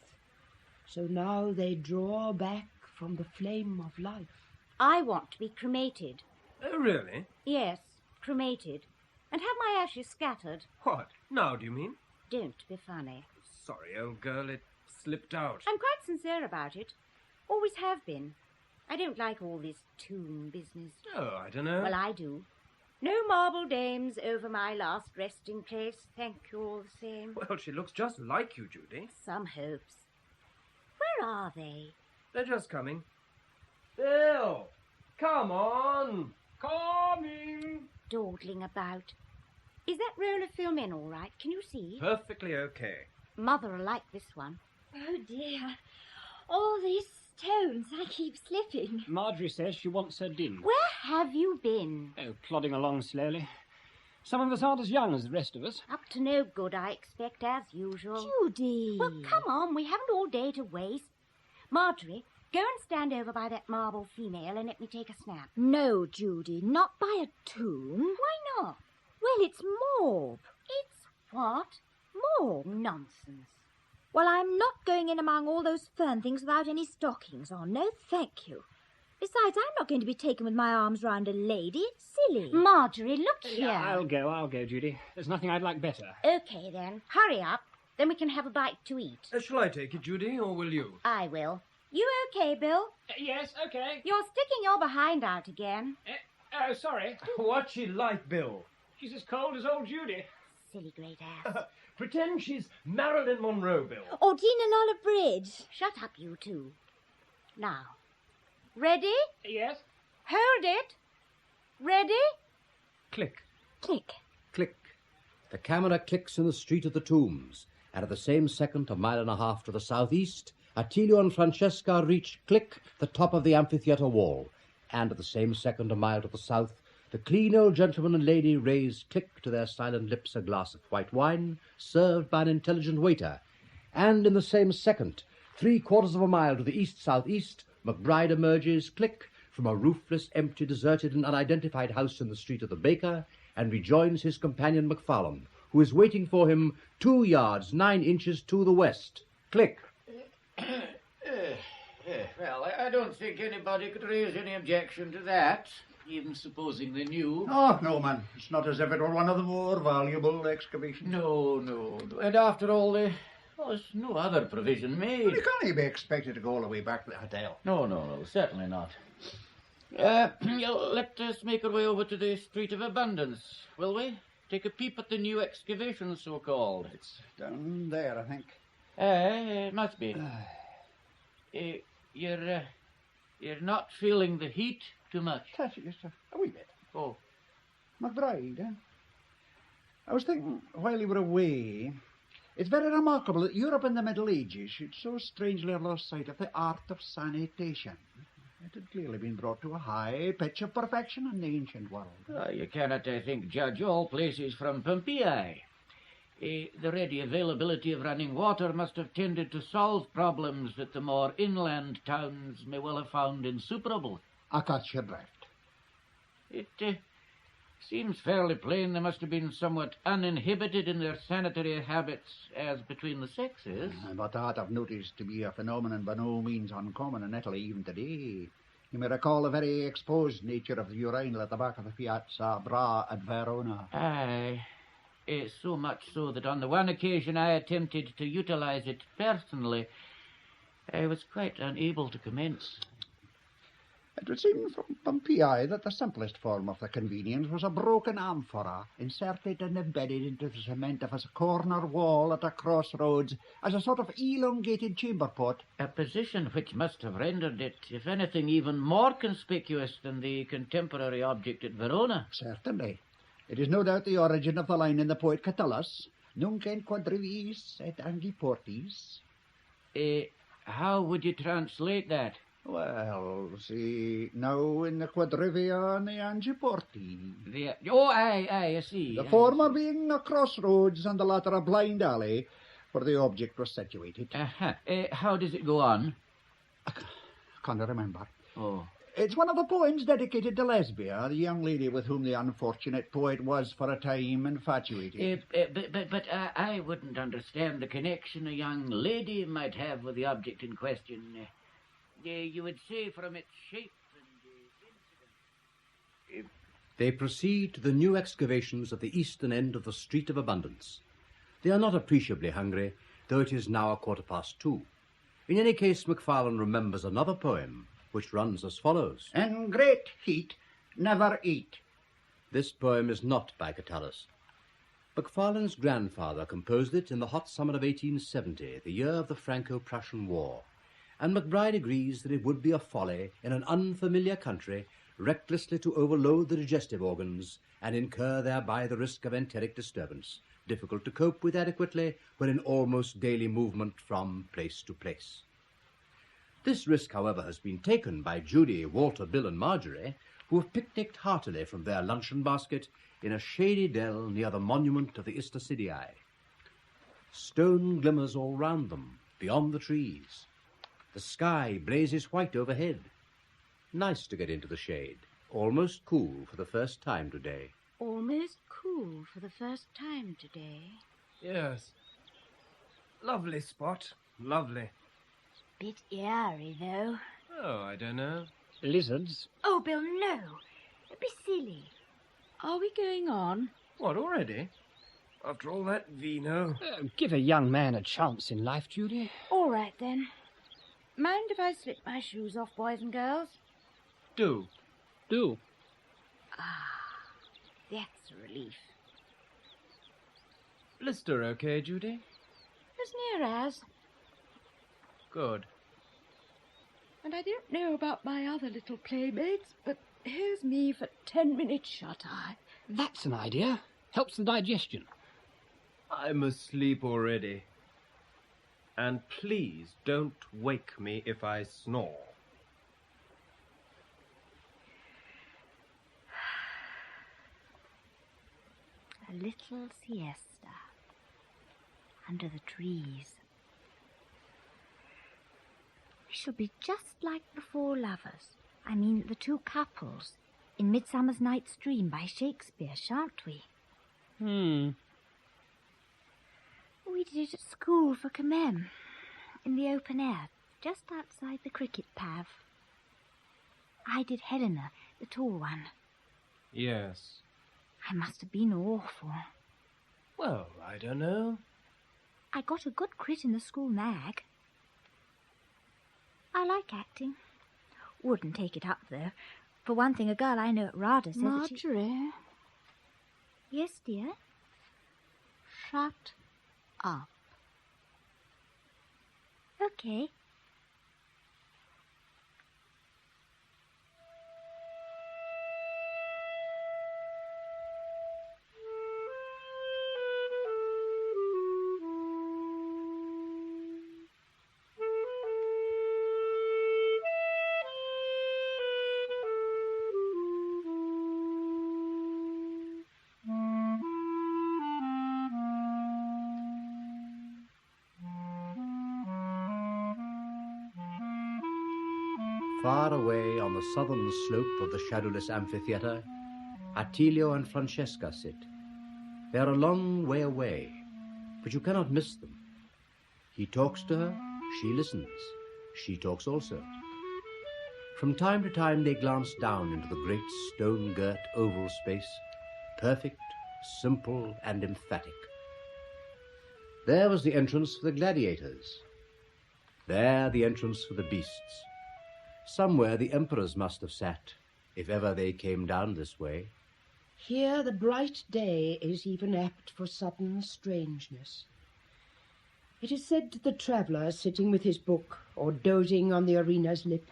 so now they draw back from the flame of life. I want to be cremated. Oh, really? Yes, cremated. And have my ashes scattered. What? Now, do you mean? Don't be funny. Sorry, old girl, it slipped out. I'm quite sincere about it. Always have been. I don't like all this tomb business. Oh, I don't know. Well, I do. No marble dames over my last resting place. Thank you all the same. Well, she looks just like you, Judy. Some hopes. Where are they? They're just coming. Bill! Come on! Coming! Dawdling about. Is that roll of film in all right? Can you see? Perfectly okay. Mother'll like this one. Oh, dear. All these stones, I keep slipping. Margery says she wants her din. Where have you been? Oh, plodding along slowly. Some of us aren't as young as the rest of us. Up to no good, I expect, as usual. Judy! Well, come on, we haven't all day to waste. Margery, go and stand over by that marble female and let me take a snap. No, Judy, not by a tomb. Why not? Well, it's morb. It's what? Morb. Nonsense. Well, I'm not going in among all those fern things without any stockings on. No, thank you. Besides, I'm not going to be taken with my arms round a lady. It's silly. Margery, look here. I'll go, Judy. There's nothing I'd like better. Okay, then. Hurry up. Then we can have a bite to eat. Shall I take it, Judy, or will you? I will. You okay, Bill? Yes, okay. You're sticking your behind out again. Oh, sorry. What's she like, Bill? She's as cold as old Judy. Silly great ass. Pretend she's Marilyn Monroe, Bill. Or Gina Lola Bridge. Shut up, you two. Now. Ready? Yes. Hold it. Ready? Click. Click. Click. The camera clicks in the street of the tombs, and at the same second, a mile and a half to the southeast, Attilio and Francesca reached, click, the top of the amphitheatre wall, and at the same second, a mile to the south, the clean old gentleman and lady raised, click, to their silent lips a glass of white wine, served by an intelligent waiter, and in the same second, 3/4 of a mile to the east-southeast, MacBride emerges, click, from a roofless, empty, deserted and unidentified house in the street of the baker, and rejoins his companion MacFarlane, who is waiting for him 2 yards 9 inches to the west. Click. Well, I don't think anybody could raise any objection to that, even supposing they knew. Oh, no, man. It's not as if it were one of the more valuable excavations. No. And after all, there's no other provision made. Well, you can't be expected to go all the way back to the hotel. No, certainly not. Let us make our way over to the Street of Abundance, will we? Take a peep at the new excavation, so-called. It's down there, I think. It must be. You're not feeling the heat too much? That's it, just a wee bit. Oh. MacBride, eh? I was thinking, while you were away, it's very remarkable that Europe in the Middle Ages should so strangely have lost sight of the art of sanitation. It had clearly been brought to a high pitch of perfection in the ancient world. You cannot, I think, judge all places from Pompeii. The ready availability of running water must have tended to solve problems that the more inland towns may well have found insuperable. I catch your drift. It seems fairly plain they must have been somewhat uninhibited in their sanitary habits as between the sexes. But that I've noticed to be a phenomenon by no means uncommon in Italy even today. You may recall the very exposed nature of the urinal at the back of the Piazza Bra at Verona. Aye. So much so that on the one occasion I attempted to utilize it personally, I was quite unable to commence. It would seem from Pompeii that the simplest form of the convenience was a broken amphora inserted and embedded into the cement of a corner wall at a crossroads as a sort of elongated chamber pot. A position which must have rendered it, if anything, even more conspicuous than the contemporary object at Verona. Certainly. It is no doubt the origin of the line in the poet Catullus, Nunc in quadrivis et angiportis. How would you translate that? Well, see, now in the quadrivia and the angiporti. Aye, I see. The former being a crossroads and the latter a blind alley where the object was situated. How does it go on? I can't remember. Oh. It's one of the poems dedicated to Lesbia, the young lady with whom the unfortunate poet was for a time infatuated. But I wouldn't understand the connection a young lady might have with the object in question. You would say from its shape and incident. They proceed to the new excavations at the eastern end of the Street of Abundance. They are not appreciably hungry, though it is now 2:15. In any case, MacFarlane remembers another poem, which runs as follows. In great heat, never eat. This poem is not by Catullus. MacFarlane's grandfather composed it in the hot summer of 1870, the year of the Franco-Prussian War, and MacBride agrees that it would be a folly in an unfamiliar country recklessly to overload the digestive organs and incur thereby the risk of enteric disturbance, difficult to cope with adequately when in almost daily movement from place to place. This risk, however, has been taken by Judy, Walter, Bill and Margery, who have picnicked heartily from their luncheon basket in a shady dell near the monument of the Ista Sidii. Stone glimmers all round them, beyond the trees. The sky blazes white overhead. Nice to get into the shade, almost cool for the first time today. Almost cool for the first time today. Yes. Lovely spot. Lovely. Bit airy, though. Oh, I don't know. Lizards? Oh, Bill, no. It'd be silly. Are we going on? What, already? After all that vino? Give a young man a chance in life, Judy. All right, then. Mind if I slip my shoes off, boys and girls? Do. Do. That's a relief. Blister okay, Judy? As near as. Good. And I don't know about my other little playmates, but here's me for 10 minutes shut-eye. That's an idea. Helps the digestion. I'm asleep already. And please don't wake me if I snore. A little siesta under the trees. We shall be just like the four lovers. I mean, the two couples in Midsummer's Night's Dream by Shakespeare, shan't we? We did it at school for Commem, in the open air, just outside the cricket path. I did Helena, the tall one. Yes. I must have been awful. Well, I don't know. I got a good crit in the school nag. I like acting. Wouldn't take it up, though. For one thing, a girl I know at RADA says that she... Margery, Yes, dear? shut up. Okay. Far away on the southern slope of the shadowless amphitheatre, Attilio and Francesca sit. They are a long way away, but you cannot miss them. He talks to her, she listens. She talks also. From time to time they glance down into the great stone-girt oval space, perfect, simple, and emphatic. There was the entrance for the gladiators. There the entrance for the beasts. Somewhere the emperors must have sat, if ever they came down this way. Here the bright day is even apt for sudden strangeness. It is said that the traveller, sitting with his book, or dozing on the arena's lip,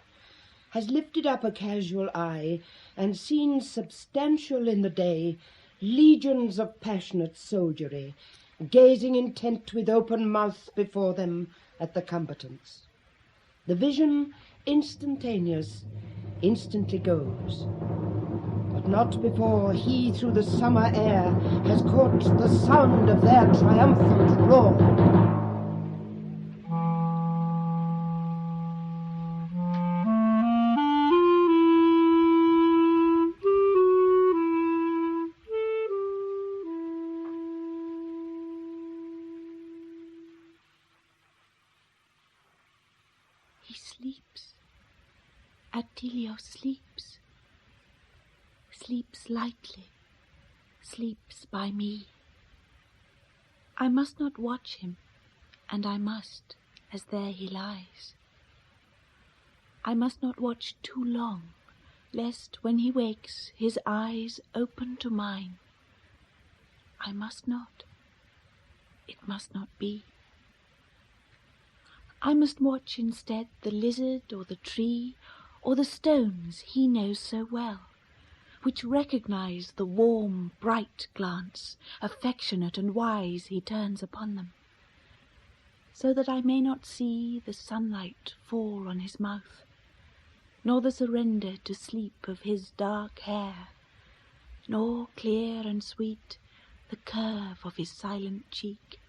has lifted up a casual eye and seen substantial in the day legions of passionate soldiery, gazing intent with open mouth before them at the combatants. The vision, instantaneous, instantly goes, but not before he through the summer air has caught the sound of their triumphant roar. he sleeps. Attilio sleeps. Sleeps lightly. Sleeps by me. I must not watch him, and I must, as there he lies. I must not watch too long, lest when he wakes his eyes open to mine. I must not. It must not be. I must watch instead the lizard or the tree or the stones he knows so well, which recognize the warm, bright glance, affectionate and wise he turns upon them, so that I may not see the sunlight fall on his mouth, nor the surrender to sleep of his dark hair, nor clear and sweet the curve of his silent cheek,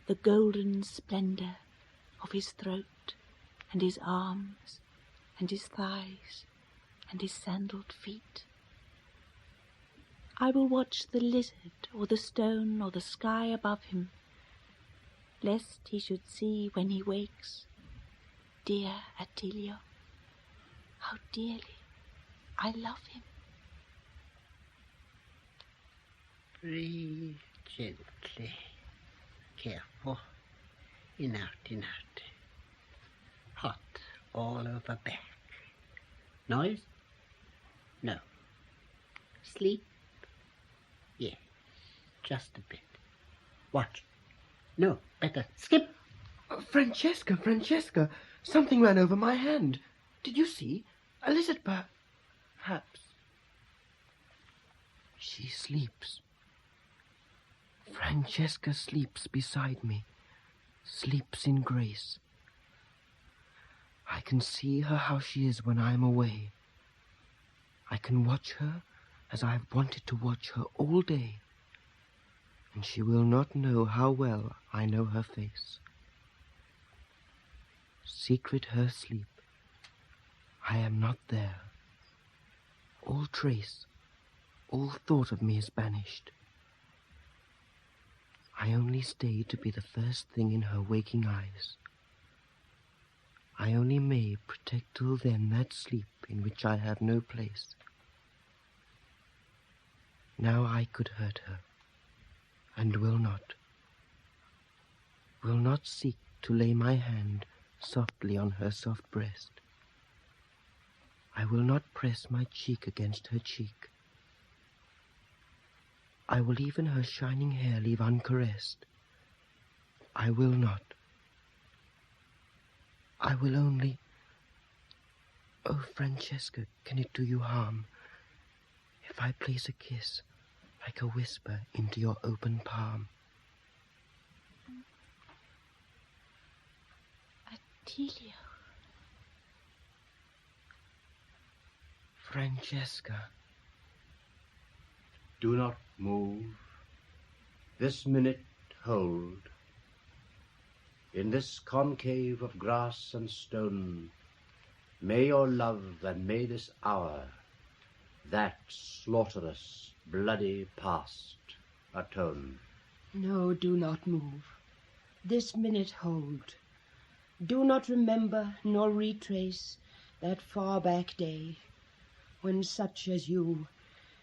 the golden splendor of his throat and his arms and his thighs and his sandaled feet. I will watch the lizard or the stone or the sky above him, lest he should see when he wakes, dear Attilio, how dearly I love him. Breathe gently, careful, in out, in out. Hot all over back. Noise? No. Sleep? Yes, just a bit. Watch. No, better. Skip! Francesca, Francesca, something ran over my hand. Did you see? A lizard perhaps. She sleeps. Francesca sleeps beside me. sleeps in grace. I can see her how she is when I am away. I can watch her as I have wanted to watch her all day, and she will not know how well I know her face. Secret her sleep, I am not there. All trace, all thought of me is banished. I only stay to be the first thing in her waking eyes. I only may protect till then that sleep in which I have no place. Now I could hurt her, and will not seek to lay my hand softly on her soft breast. I will not press my cheek against her cheek. I will even her shining hair leave uncaressed. I will not. I will only... Oh, Francesca, can it do you harm if I place a kiss like a whisper into your open palm? Attilio. Francesca. Do not move. This minute hold. In this concave of grass and stone, may your love and may this hour, that slaughterous, bloody past, atone. No, do not move. This minute hold. Do not remember nor retrace that far back day when such as you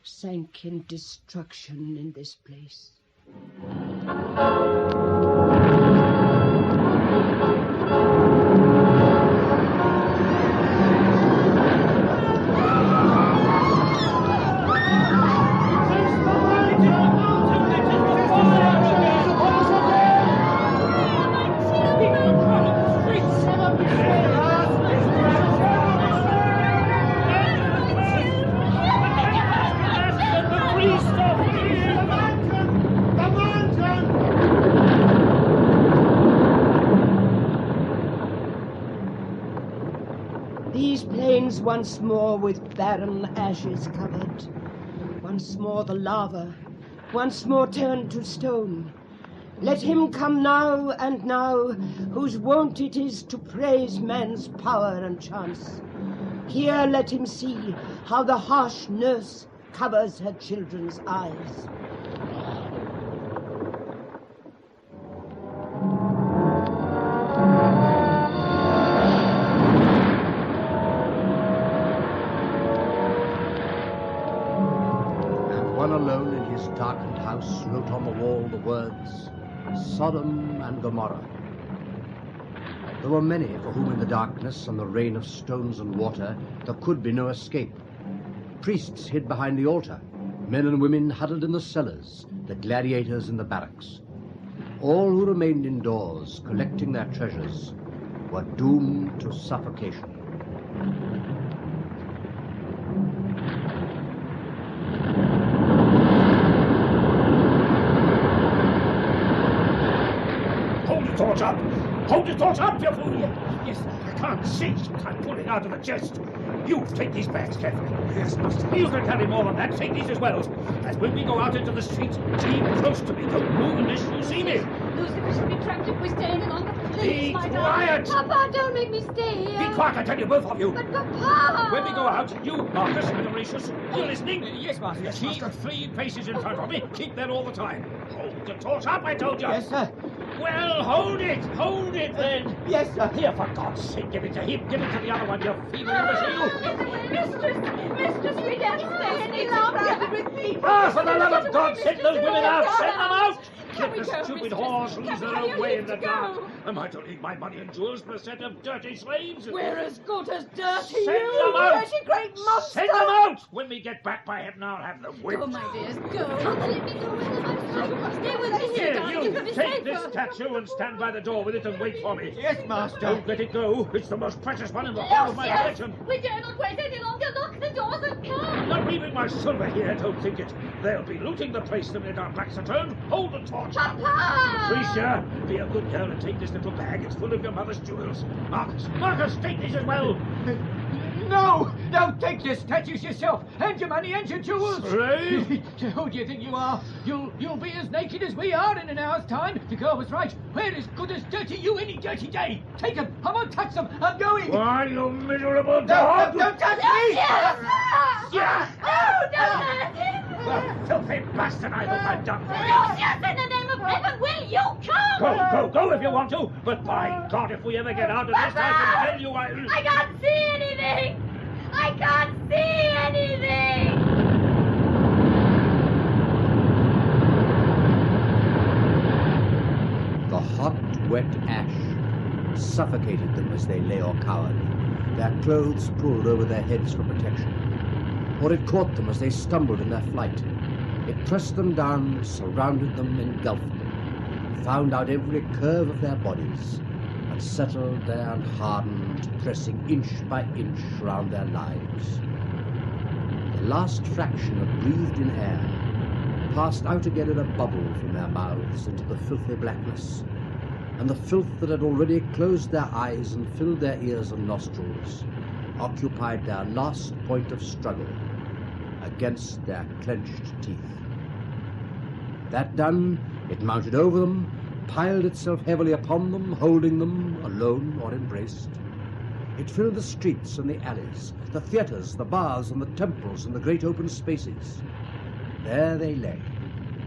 sank in destruction in this place. Once more with barren ashes covered, once more the lava, once more turned to stone. Let him come now and now, whose wont it is to praise man's power and chance. Here let him see how the harsh nurse covers her children's eyes. Darkened house wrote on the wall the words Sodom and Gomorrah. There were many for whom in the darkness and the rain of stones and water there could be no escape. Priests hid behind the altar, men and women huddled in the cellars, the gladiators in the barracks. All who remained indoors collecting their treasures were doomed to suffocation. Torch up! Hold your torch up, you fool! Yes, I can't see. I'm pulling out of the chest. You take these bags carefully. Yes, master. You can carry more than that. Take these as well. And when we go out into the street, keep close to me. Don't move unless you see me. Lucifer should be trapped if we stay any longer. Please, Be my quiet! darling. Papa, don't make me stay here. Be quiet, I tell you, both of you. But Papa! When we go out, you, Marcus and Horatius, you listening? Yes, master. Yes, master. Keep 3 paces in front of me. Keep that all the time. Hold the torch up, I told you. Yes, sir. Well, hold it then. Yes, sir. Here, for God's sake, give it to him. Give it to the other one, you feeble imbecile. Mistress, we can't stay any longer with me. Ah, for the love of God, send those women out. Send them out. Let the stupid whores lose their own way in the dark. Am I to leave my money and jewels for a set of dirty slaves? We're as good as dirty. Send them out. Dirty great monster. Send them out. When we get back, by heaven, I'll have them whipped. Go, my dears, go. Let me go with them. Stay with me here, darling. You can be Take this safer. statue and stand by the door with it and wait for me. Yes, master. Don't let it go. It's the most precious one in the whole of my collection. We dare not wait any longer. Lock the doors and come. Not leaving my silver here, don't think it. They'll be looting the place the minute our backs are turned. Hold the torch. torch. Papa! Tricia, be a good girl and take this little bag. It's full of your mother's jewels. Marcus, take these as well. No! Don't take your statues yourself! And your money and your jewels! Slave! Who do you think you are? You'll be as naked as we are in an hour's time. The girl was right. We're as good as dirty you any dirty day. Take them. I won't touch them. I'm going. Why, you miserable dog! Don't touch me! Yes! No, don't hurt him! Filthy bastard, I hope I've done for you. Lucius, in the name of heaven, will you come? Go if you want to. But by God, if we ever get out of this, I can tell you I'll... I can't see anything! I can't see anything! The hot, wet ash suffocated them as they lay or cowered, their clothes pulled over their heads for protection. Or it caught them as they stumbled in their flight. It pressed them down, surrounded them, engulfed them, found out every curve of their bodies, and settled there and hardened, pressing inch by inch round their lives. The last fraction of breathed-in air passed out again in a bubble from their mouths into the filthy blackness, and the filth that had already closed their eyes and filled their ears and nostrils occupied their last point of struggle against their clenched teeth. That done, it mounted over them, piled itself heavily upon them, holding them, alone or embraced. It filled the streets and the alleys, the theatres, the baths and the temples and the great open spaces. There they lay,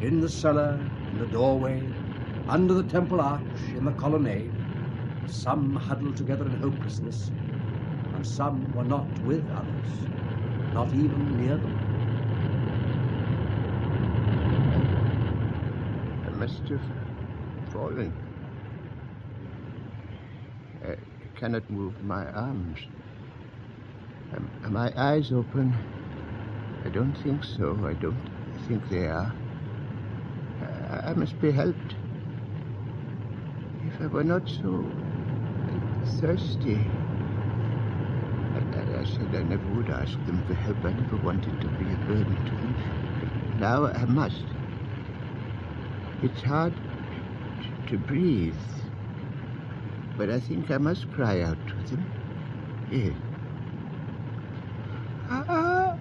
in the cellar, in the doorway, under the temple arch, in the colonnade, some huddled together in hopelessness, and some were not with others, not even near them. I must have fallen. I cannot move my arms. Are my eyes open? I don't think so. I don't think they are. I must be helped. If I were not so thirsty. I said I never would ask them for help. I never wanted to be a burden to them. But now I must. It's hard to breathe. But I think I must cry out to them. Yes. Ah!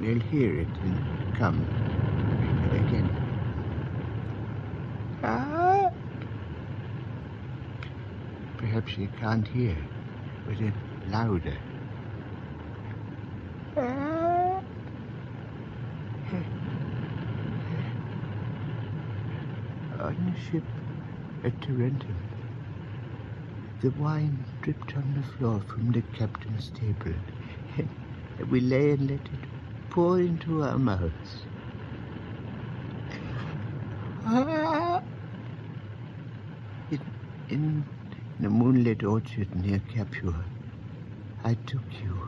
They'll hear it and come again. Ah! Perhaps they can't hear, but it's louder. Ah! On the ship at Tarentum, the wine dripped on the floor from the captain's table, and we lay and let it pour into our mouths. Ah! In the moonlit orchard near Capua, I took you,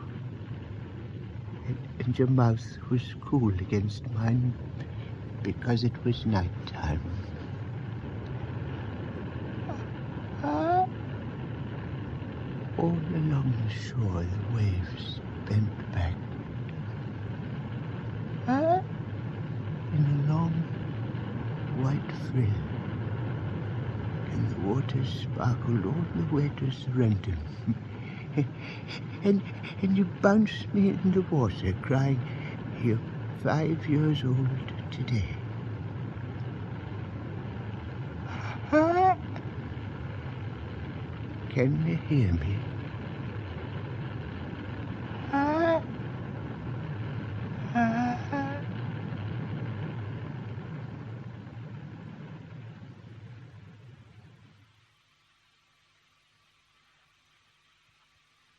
and your mouth was cool against mine because it was night time. All along the shore, the waves bent back. In a long white frill. And the waters sparkled all the way to Sorrentum. and you bounced me in the water, crying, "You're 5 years old today." Can you hear me?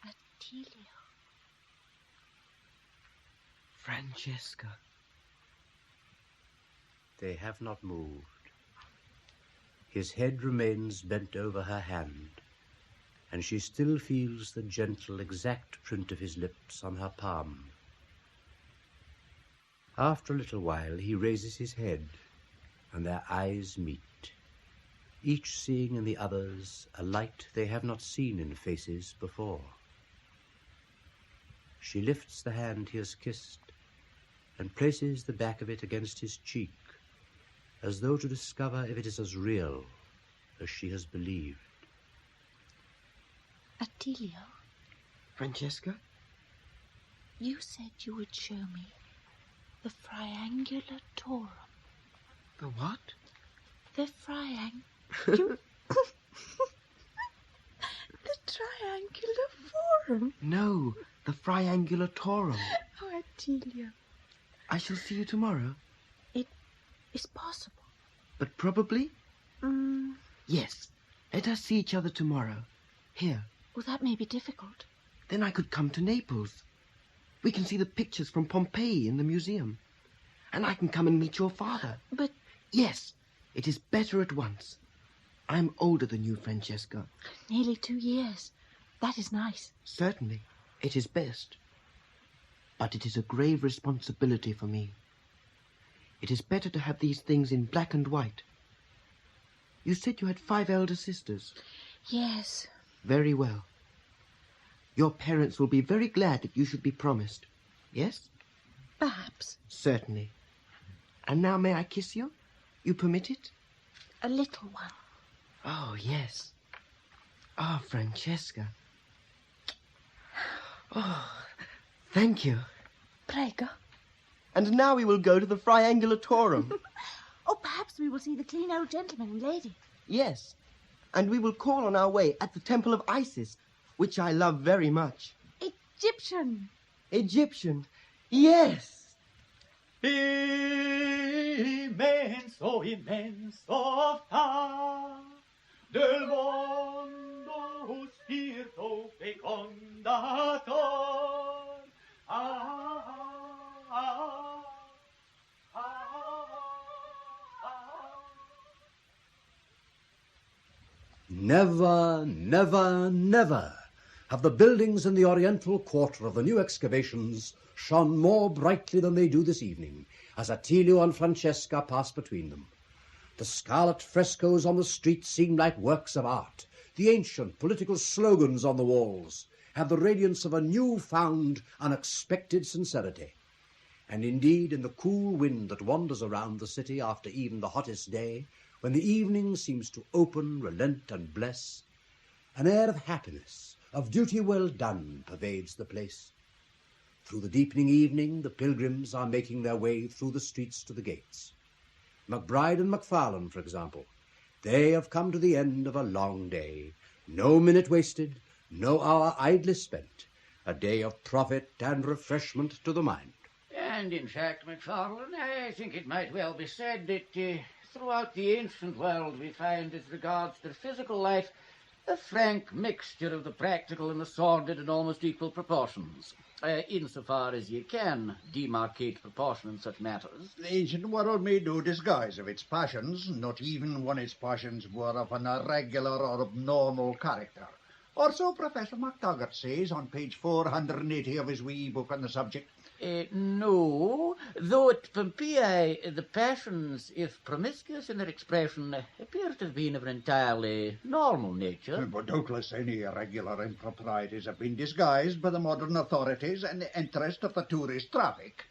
Attilio. Francesca. They have not moved. His head remains bent over her hand, and she still feels the gentle, exact print of his lips on her palm. After a little while, he raises his head, and their eyes meet, each seeing in the others a light they have not seen in faces before. She lifts the hand he has kissed and places the back of it against his cheek, as though to discover if it is as real as she has believed. Attilio, Francesca? you said you would show me the triangular torum. The what? The triangular... The triangular forum. No, the triangular torum. Oh, Attilio. I shall see you tomorrow. It is possible. But probably? Mm. Yes. Let us see each other tomorrow. Here. Oh, that may be difficult. Then I could come to Naples. We can see the pictures from Pompeii in the museum. And I can come and meet your father. But... Yes, it is better at once. I'm older than you, Francesca. Nearly 2 years. That is nice. Certainly, it is best. But it is a grave responsibility for me. It is better to have these things in black and white. You said you had 5 elder sisters. Yes. Very well. Your parents will be very glad that you should be promised. Yes? Perhaps. Certainly. And now may I kiss you? You permit it? A little one. Oh, yes. Ah, oh, Francesca. Oh, thank you. Prego. And now we will go to the triangular torum. Oh, perhaps we will see the clean old gentleman and lady. Yes. And we will call on our way at the Temple of Isis, which I love very much. Egyptian. Egyptian. Yes. Immenso, immenso sta del mondo spirito fecondator. Never, never, never have the buildings in the oriental quarter of the new excavations shone more brightly than they do this evening, as Attilio and Francesca pass between them. The scarlet frescoes on the streets seem like works of art. The ancient political slogans on the walls have the radiance of a new-found, unexpected sincerity. And indeed, in the cool wind that wanders around the city after even the hottest day, when the evening seems to open, relent, and bless, an air of happiness, of duty well done, pervades the place. Through the deepening evening, the pilgrims are making their way through the streets to the gates. MacBride and MacFarlane, for example, they have come to the end of a long day. No minute wasted, no hour idly spent. A day of profit and refreshment to the mind. And in fact, MacFarlane, I think it might well be said that throughout the ancient world we find, as regards their physical life, a frank mixture of the practical and the sordid in almost equal proportions, insofar as you can demarcate proportion in such matters. The ancient world made no disguise of its passions, not even when its passions were of an irregular or abnormal character. Or so Professor MacTaggart says on page 480 of his wee book on the subject. No, though at Pompeii the passions, if promiscuous in their expression, appear to have been of an entirely normal nature. But doubtless any irregular improprieties have been disguised by the modern authorities in the interest of the tourist traffic.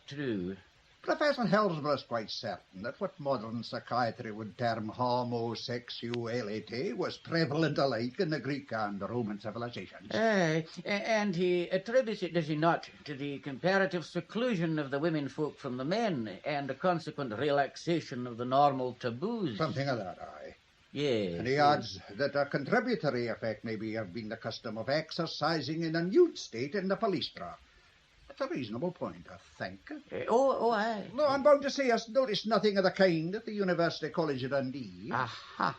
True. Professor Helm was quite certain that what modern psychiatry would term homosexuality was prevalent alike in the Greek and the Roman civilizations. And he attributes it, does he not, to the comparative seclusion of the women folk from the men and the consequent relaxation of the normal taboos. Something of that, aye. Yes. And he adds that a contributory effect maybe have been the custom of exercising in a nude state in the palaestra. That's a reasonable point, I think. Aye. No, I'm bound to say I noticed nothing of the kind at the University College of Dundee. Aha.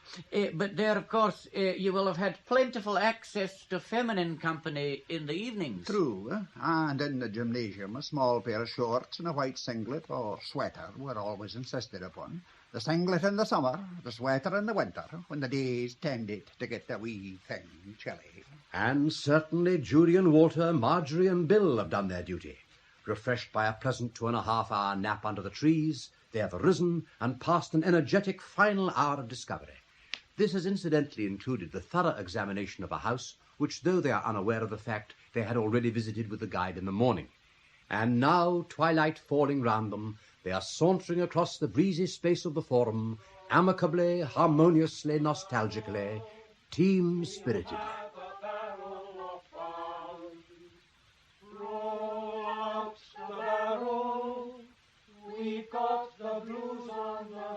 But there, of course, you will have had plentiful access to feminine company in the evenings. True. And in the gymnasium, a small pair of shorts and a white singlet or sweater were always insisted upon. The singlet in the summer, the sweater in the winter, when the days tended to get a wee thing chilly. And certainly Judy and Walter, Margery and Bill have done their duty. Refreshed by a pleasant 2.5-hour nap under the trees, they have arisen and passed an energetic final hour of discovery. This has incidentally included the thorough examination of a house, which, though they are unaware of the fact, they had already visited with the guide in the morning. And now, twilight falling round them, They are sauntering across the breezy space of the forum, amicably, harmoniously, nostalgically, team-spiritedly.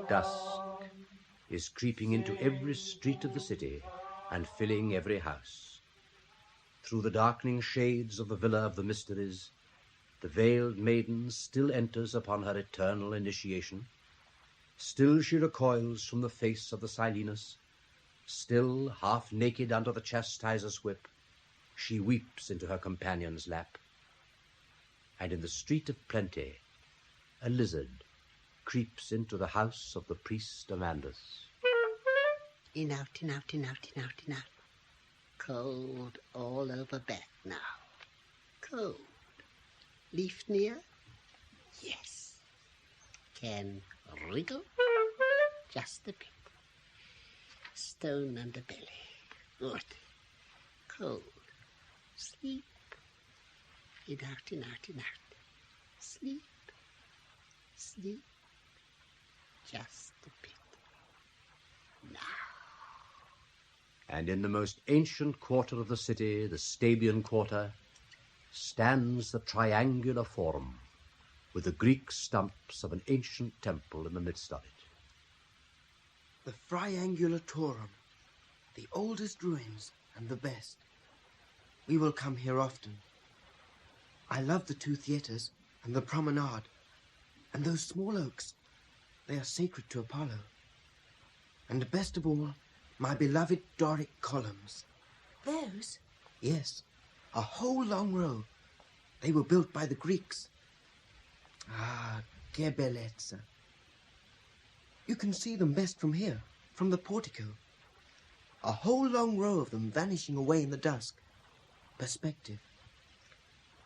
Dusk is creeping into every street of the city and filling every house. Through the darkening shades of the Villa of the Mysteries, the veiled maiden still enters upon her eternal initiation. Still she recoils from the face of the Silenus. Still, half naked under the chastiser's whip, she weeps into her companion's lap. And in the street of Plenty, a lizard creeps into the house of the priest Amandus. In, out, in, out, in, out, in, out, in, out. Cold all over back now. Cold. Leaf near? Yes. Can wriggle? Just a bit. Stone underbelly. Good. Cold. Sleep. In, out, in, out, in, out. Sleep. Sleep. Just a bit. Now. And in the most ancient quarter of the city, the Stabian Quarter, stands the triangular forum, with the Greek stumps of an ancient temple in the midst of it. The Friangulatorum, the oldest ruins and the best. We will come here often. I love the two theatres and the promenade, and those small oaks. They are sacred to Apollo. And best of all, my beloved Doric columns. Those? Yes, a whole long row. They were built by the Greeks. Ah, che bellezza. You can see them best from here, from the portico. A whole long row of them vanishing away in the dusk. Perspective.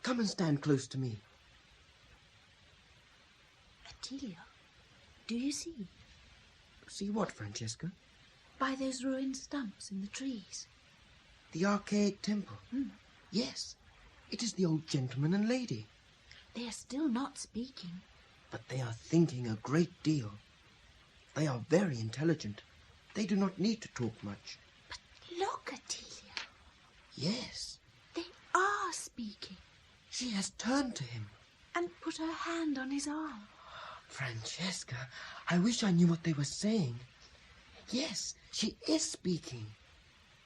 Come and stand close to me. Attilio, do you see? See what, Francesca? By those ruined stumps in the trees. The archaic temple. Yes, it is the old gentleman and lady. They are still not speaking. But they are thinking a great deal. They are very intelligent. They do not need to talk much. But look, Attilio. Yes. They are speaking. She has turned to him. And put her hand on his arm. Francesca, I wish I knew what they were saying. Yes, she is speaking.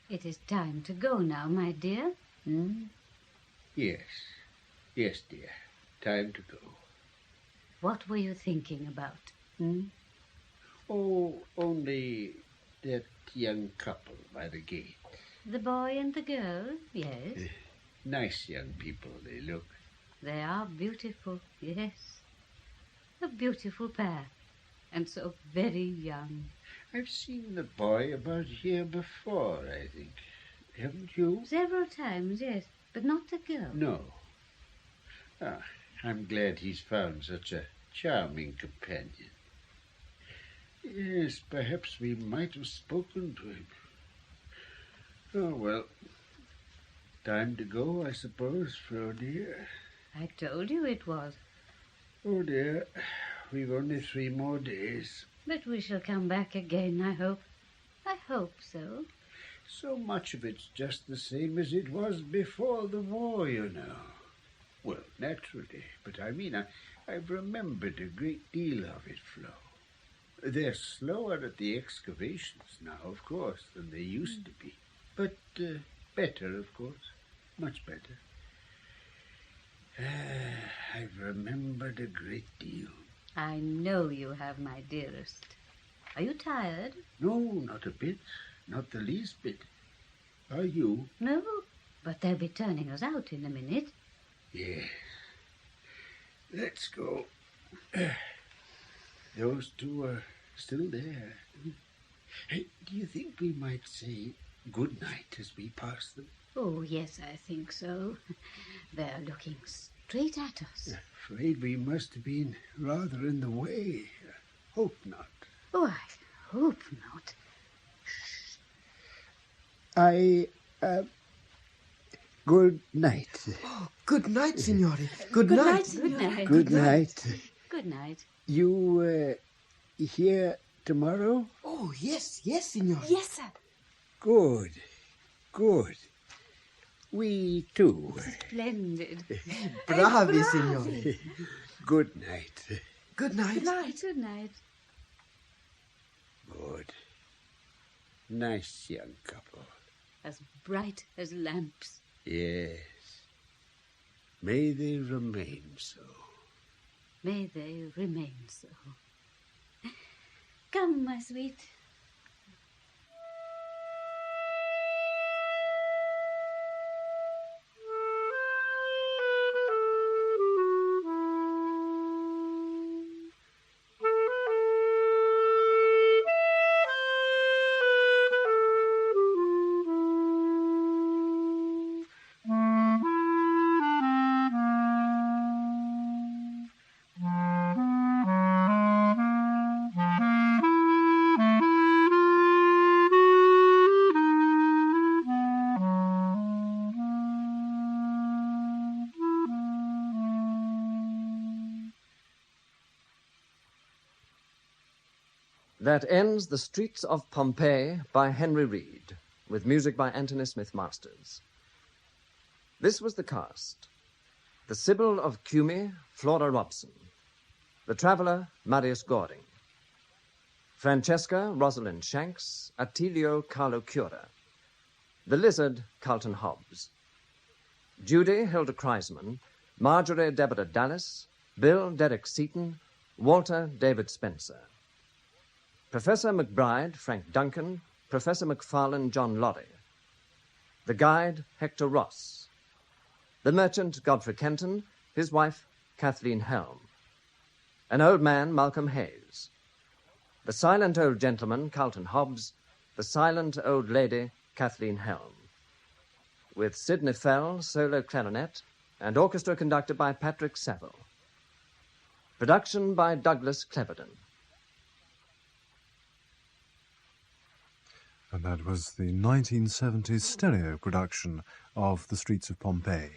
It is time to go now, my dear. Yes, dear. Time to go. What were you thinking about? Oh, only that young couple by the gate. The boy and the girl, yes. Nice young people they look. They are beautiful, yes. A beautiful pair, and so very young. I've seen the boy about here before, I think. Haven't you? Several times, yes, but not the girl. No. Ah, I'm glad he's found such a charming companion. Yes, perhaps we might have spoken to him. Oh, well, time to go, I suppose, Flo dear. I told you it was. Oh, dear, we've only 3 more days. But we shall come back again, I hope. I hope so. So much of it's just the same as it was before the war, you know. Well, naturally, but I mean, I've remembered a great deal of it, Flo. They're slower at the excavations now, of course, than they used to be. But better, of course. Much better. I've remembered a great deal. I know you have, my dearest. Are you tired? No, not a bit. Not the least bit. Are you? No, but they'll be turning us out in a minute. Yes. Let's go. Those two are still there. Hey, do you think we might say good night as we pass them? Oh, yes, I think so. They're looking straight at us. Afraid we must have been rather in the way. Hope not. Oh, I hope not. Good night. Oh, good night, signore. Good night. Good night. Good night. Good Good night. You, here tomorrow? Oh, yes, signor. Yes, sir. Good, good. We too. Splendid. Bravi, signor. Good night. Good night. Good night. Good night. Good. Nice young couple. As bright as lamps. Yes. May they remain so. May they remain so. Come, my sweet. That ends The Streets of Pompeii by Henry Reed, with music by Anthony Smith Masters. This was the cast. The Sibyl of Cura, Flora Robson. The Traveller, Marius Goring. Francesca, Rosalind Shanks, Attilio, Carlo Cura. The Lizard, Carleton Hobbs. Judy, Hilda Kriseman. Margery, Deborah Dallas. Bill, Derek Seaton. Walter, David Spencer. Professor MacBride, Frank Duncan. Professor MacFarlane, John Laurie. The Guide, Hector Ross. The Merchant, Godfrey Kenton. His wife, Kathleen Helm. An Old Man, Malcolm Hayes. The Silent Old Gentleman, Carleton Hobbs. The Silent Old Lady, Kathleen Helm. With Sidney Fell, solo clarinet, and orchestra conducted by Patrick Saville. Production by Douglas Cleverden. And that was the 1970s stereo production of The Streets of Pompeii.